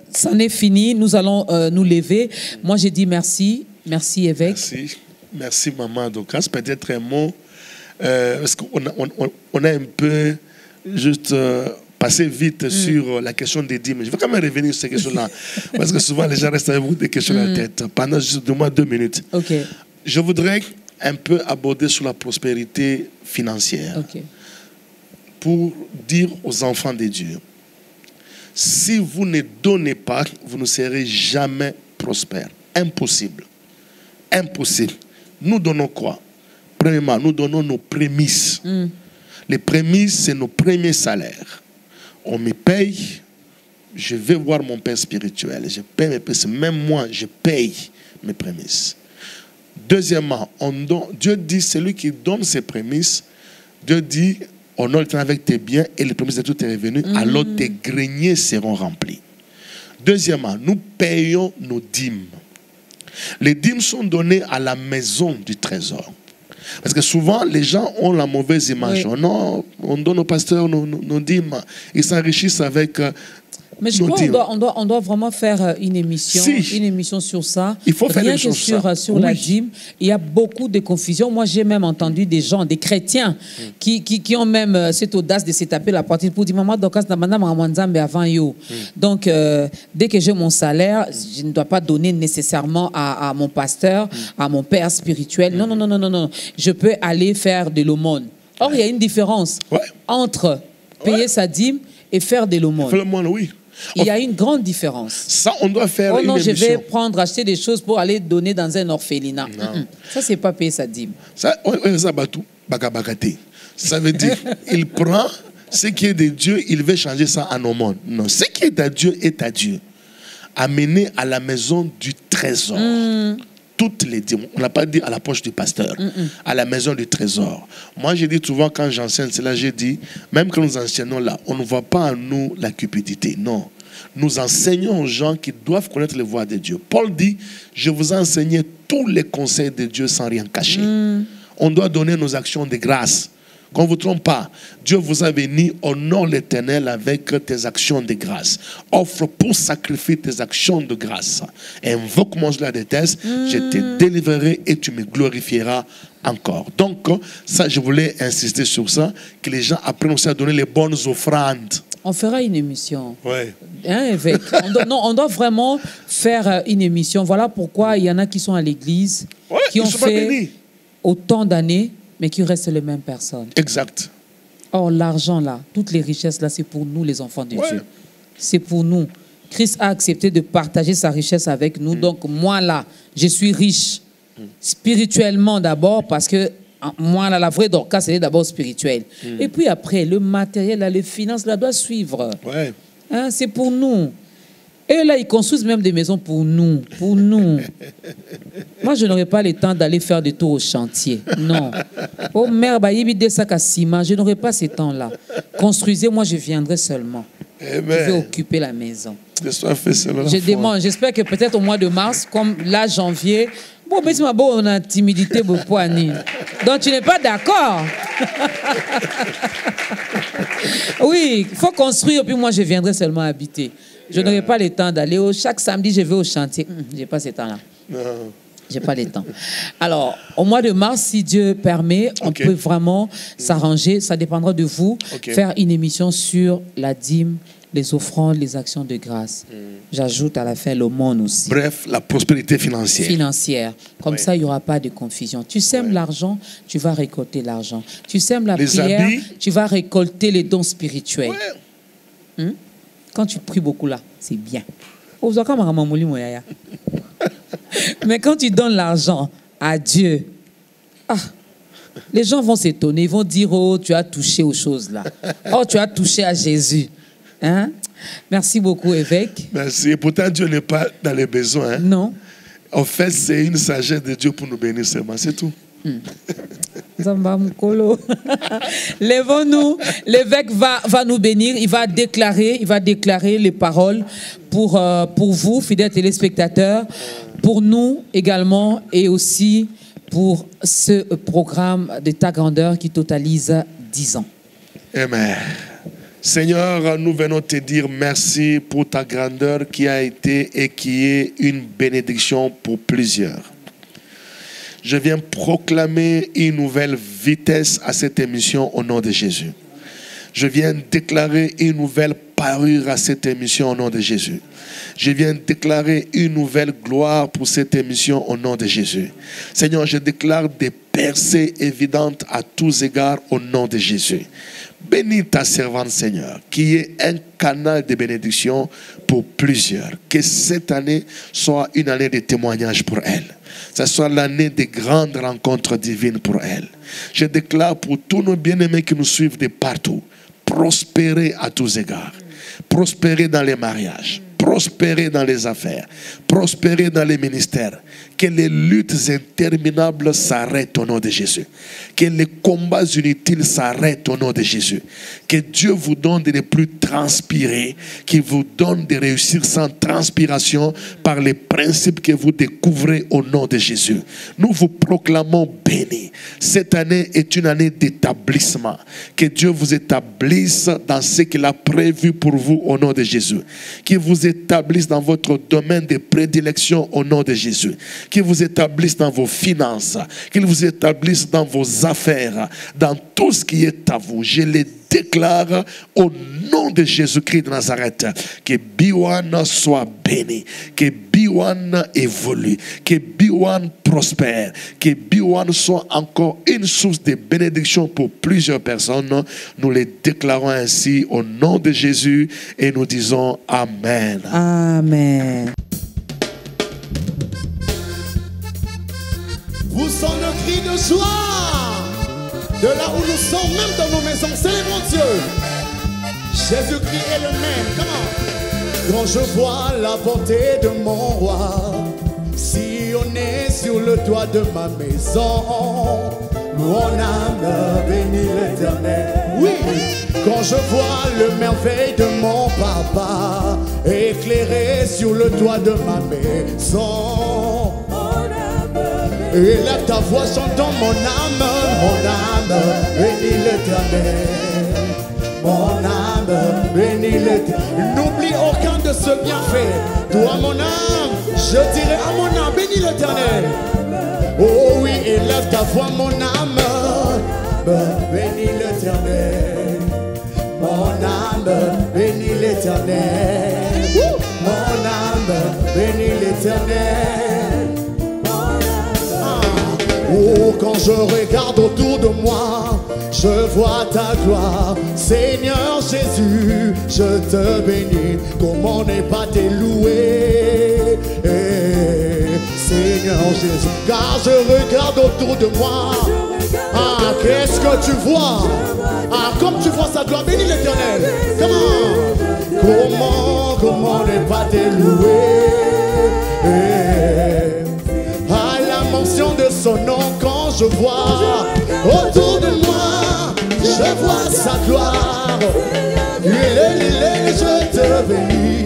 ça n'est fini, nous allons nous lever. Moi, j'ai dit merci. Merci, évêque. Merci. Merci, maman Docas. Peut-être un mot, parce qu'on a un peu juste passé vite sur la question des dîmes. Je vais quand même revenir sur ces questions-là, parce que souvent les gens restent avec beaucoup de questions dans la tête. Pendant juste 2 minutes. Je voudrais un peu aborder sur la prospérité financière. Pour dire aux enfants de Dieu, si vous ne donnez pas, vous ne serez jamais prospère. Impossible. Impossible. Nous donnons quoi? Premièrement, nous donnons nos prémices. Les prémices, c'est nos premiers salaires. On me paye, je vais voir mon père spirituel. Je paye mes prémices. Même moi, je paye mes prémices. Deuxièmement, Dieu dit, celui qui donne ses prémices, Dieu dit, honore l'Éternel avec tes biens et les prémices de tous tes revenus, alors tes greniers seront remplis. Deuxièmement, nous payons nos dîmes. Les dîmes sont données à la maison du trésor. Parce que souvent, les gens ont la mauvaise image. Non, on donne au pasteur nos dîmes. Ils s'enrichissent avec mais je crois qu'on doit vraiment faire une émission sur ça. Il faut faire rien que sur la dîme. Il y a beaucoup de confusion. Moi, j'ai même entendu des gens, des chrétiens, qui ont même cette audace de se taper la poitrine pour dire maman, donc avant yo. Donc, dès que j'ai mon salaire, je ne dois pas donner nécessairement à mon pasteur, à mon père spirituel. Non. Je peux aller faire de l'aumône. Or, il y a une différence entre payer sa dîme et faire de l'aumône. Faire l'aumône, oui. Il y a une grande différence. Ça, on doit faire une émission. Je vais acheter des choses pour aller donner dans un orphelinat. Ça, c'est pas payer sa dîme. Ça veut dire, il prend ce qui est de Dieu, il veut changer ça en aumône. Non, ce qui est à Dieu est à Dieu. Amener à la maison du trésor. Toutes les dîmes. On n'a pas dit à la poche du pasteur, à la maison du trésor. Moi, j'ai dit souvent quand j'enseigne cela, j'ai dit, même quand nous enseignons là, on ne voit pas en nous la cupidité. Non. nous enseignons aux gens qui doivent connaître les voies de Dieu. Paul dit, je vous ai enseigné tous les conseils de Dieu sans rien cacher. On doit donner nos actions de grâce. Qu'on ne vous trompe pas, Dieu vous a béni, honore l'Éternel avec tes actions de grâce. Offre pour sacrifier tes actions de grâce. Invoque-moi la déteste, je te délivrerai et tu me glorifieras encore. Donc, ça, je voulais insister sur ça, que les gens apprennent aussi à donner les bonnes offrandes. On fera une émission. Ouais. Hein, évêque? On doit vraiment faire une émission. Voilà pourquoi il y en a qui sont à l'église, qui ont fait autant d'années, mais qui restent les mêmes personnes. Exact. Or, l'argent là, toutes les richesses là, c'est pour nous les enfants de Dieu. C'est pour nous. Christ a accepté de partager sa richesse avec nous. Donc, moi là, je suis riche. Spirituellement d'abord, parce que moi là, la vraie Dorcas, c'est d'abord spirituel. Et puis après, le matériel, là, les finances là, doivent suivre. Hein, c'est pour nous. Et là, ils construisent même des maisons pour nous. Pour nous. Moi, je n'aurais pas le temps d'aller faire des tours au chantier. Non. Oh merde, il y a des sacs à ciment. Je n'aurais pas ce temps-là. Construisez, moi, je viendrai seulement. Amen. Je vais occuper la maison. Je demande, j'espère que peut-être au mois de mars, comme là, janvier, bon, mais c'est ma bonne timidité, donc tu n'es pas d'accord. Oui, il faut construire, puis moi, je viendrai seulement habiter. Je n'aurai pas le temps d'aller. Chaque samedi, je vais au chantier. Je n'ai pas ce temps-là. Je n'ai pas le temps. Alors, au mois de mars, si Dieu permet, on peut vraiment s'arranger. Ça dépendra de vous. Faire une émission sur la dîme, les offrandes, les actions de grâce. J'ajoute à la fin l'aumône aussi. Bref, la prospérité financière. Comme ça, il n'y aura pas de confusion. Tu sèmes l'argent, tu vas récolter l'argent. Tu sèmes la prière, tu vas récolter les dons spirituels. Quand tu pries beaucoup là, c'est bien. Mais quand tu donnes l'argent à Dieu, les gens vont s'étonner. Ils vont dire, oh, tu as touché aux choses là. Oh, tu as touché à Jésus. Hein? Merci beaucoup, évêque. Merci. Et pourtant, Dieu n'est pas dans les besoins. Hein? Non. En fait, c'est une sagesse de Dieu pour nous bénir seulement. C'est tout. Lèvons-nous. L'évêque va nous bénir. Il va déclarer les paroles pour vous, fidèles téléspectateurs, pour nous également, et aussi pour ce programme de ta grandeur qui totalise 10 ans. Amen. Seigneur, nous venons te dire merci pour ta grandeur qui a été et qui est une bénédiction pour plusieurs. Je viens proclamer une nouvelle vitesse à cette émission au nom de Jésus. Je viens déclarer une nouvelle parure à cette émission au nom de Jésus. Je viens déclarer une nouvelle gloire pour cette émission au nom de Jésus. Seigneur, je déclare des percées évidentes à tous égards au nom de Jésus. Bénis ta servante, Seigneur, qui est un canal de bénédiction pour plusieurs. Que cette année soit une année de témoignage pour elle. Que ce soit l'année de grandes rencontres divines pour elle. Je déclare pour tous nos bien-aimés qui nous suivent de partout, prospérer à tous égards. Prospérer dans les mariages. Prospérer dans les affaires. Prospérer dans les ministères. Que les luttes interminables s'arrêtent au nom de Jésus. Que les combats inutiles s'arrêtent au nom de Jésus. Que Dieu vous donne de ne plus transpirer. Qu'il vous donne de réussir sans transpiration par les principes que vous découvrez au nom de Jésus. Nous vous proclamons bénis. Cette année est une année d'établissement. Que Dieu vous établisse dans ce qu'il a prévu pour vous au nom de Jésus. Qu'il vous établisse dans votre domaine de prédilection au nom de Jésus. Qu'il vous établisse dans vos finances. Qu'il vous établisse dans vos affaires. Dans tout ce qui est à vous. Je les déclare au nom de Jésus-Christ de Nazareth. Que Biwan soit béni. Que Biwan évolue. Que Biwan prospère. Que Biwan soit encore une source de bénédiction pour plusieurs personnes. Nous les déclarons ainsi au nom de Jésus et nous disons Amen. Amen. Vous sentez le cri de joie. De là où nous sommes, même dans nos maisons, célébrons Dieu. Jésus-Christ est le même. Comment? Quand je vois la bonté de mon roi, sillonner sur le toit de ma maison, mon âme bénit l'Éternel. Oui. Quand je vois le merveille de mon papa, éclairé sur le toit de ma maison. Élève ta voix, chantons mon âme, bénis l'Éternel. Mon âme, bénis l'Éternel. N'oublie aucun de ce bienfait. Toi, mon âme, je dirai à mon âme, bénis l'Éternel. Oh oui, élève ta voix, mon âme, bénis l'Éternel. Mon âme, bénis l'Éternel. Mon âme, bénis l'Éternel. Oh, quand je regarde autour de moi, je vois ta gloire. Seigneur Jésus, je te bénis. Comment ne pas te louer, Seigneur Jésus. Car je regarde autour de moi. Ah, qu'est-ce que tu vois? Ah, comme tu vois sa gloire, bénis l'Éternel. Comment ne pas te louer, à la mention de son nom, quand je vois autour de moi, je vois sa gloire. Je te bénis.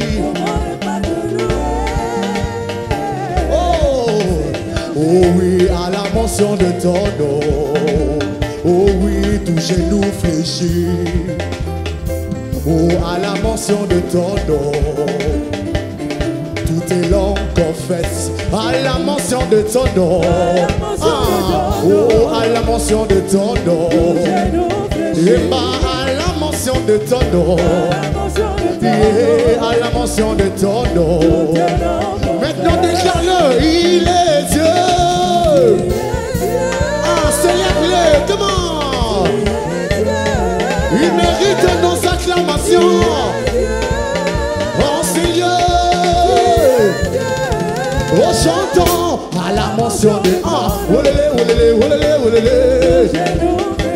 Oh, oh oui, à la mention de ton nom. Oh oui, tout genou fléchit. Oh, à la mention de ton nom. Toutes tes langues confessent à la mention de ton nom. Oh, à la mention de ton nom. Et à la mention de ton nom. Et à la mention de ton nom. Maintenant déclare-le, il est Dieu. Ah, célèbre-le, comment? Il mérite nos acclamations. Oh Seigneur. Oh, chantons à la mention de olélé, olélé, olélé, olélé.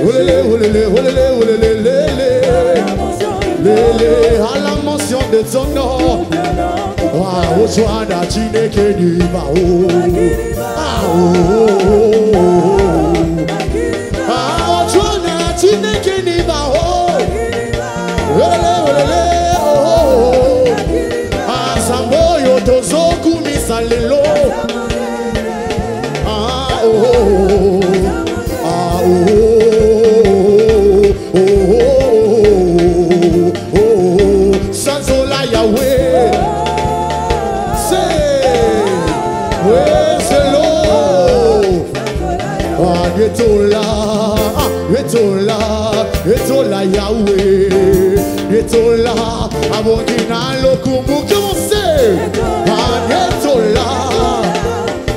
Olélé, olélé, olélé, olélé, olélé. Lélé, à la mention de ton nom. Ah, oh, Joanna, tu n'es que du bas. Ah, oh, ah, oh, Joanna, tu n'es que du bas. Olélé, olélé, oh. Ah, Samboyo, Tozoku, Misalelo. Ah, oh, ah, oh, oh, oh, oh, Sanzola Yahweh. C'est l'eau. Ah, Etola Yahweh. Etola, Abokina Lokumu, comment c'est? Ah,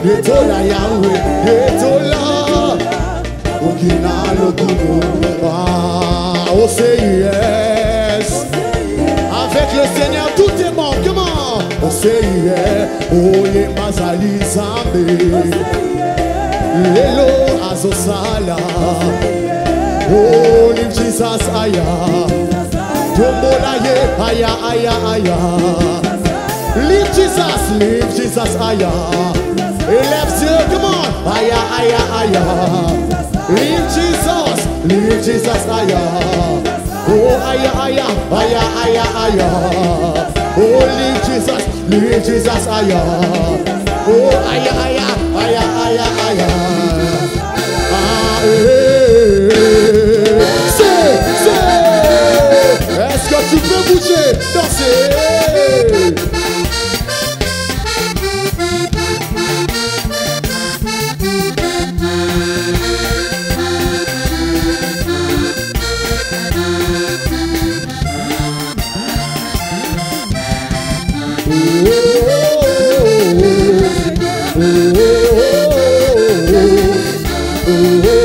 Etola Yahweh. Etola, Abokina Lokumu. Ah, oh c'est yes. Avec le Seigneur, tout est bon. Comment? Oh c'est yes. Oh, ye mazali zambe. Lelo azosala. Oh, live Jesus, aya. Tombola ye, aya, aya, aya. Live Jesus, aya. Élève Dieu, come on. Aya, aya, aya. Live Jesus, aya. Oh, aya, aya, aya, aya, aya. Oh, live Jesus, aya. Oh, aya, aya, aya, aya, aya. Ah, est-ce que tu peux bouger, danser? Oh,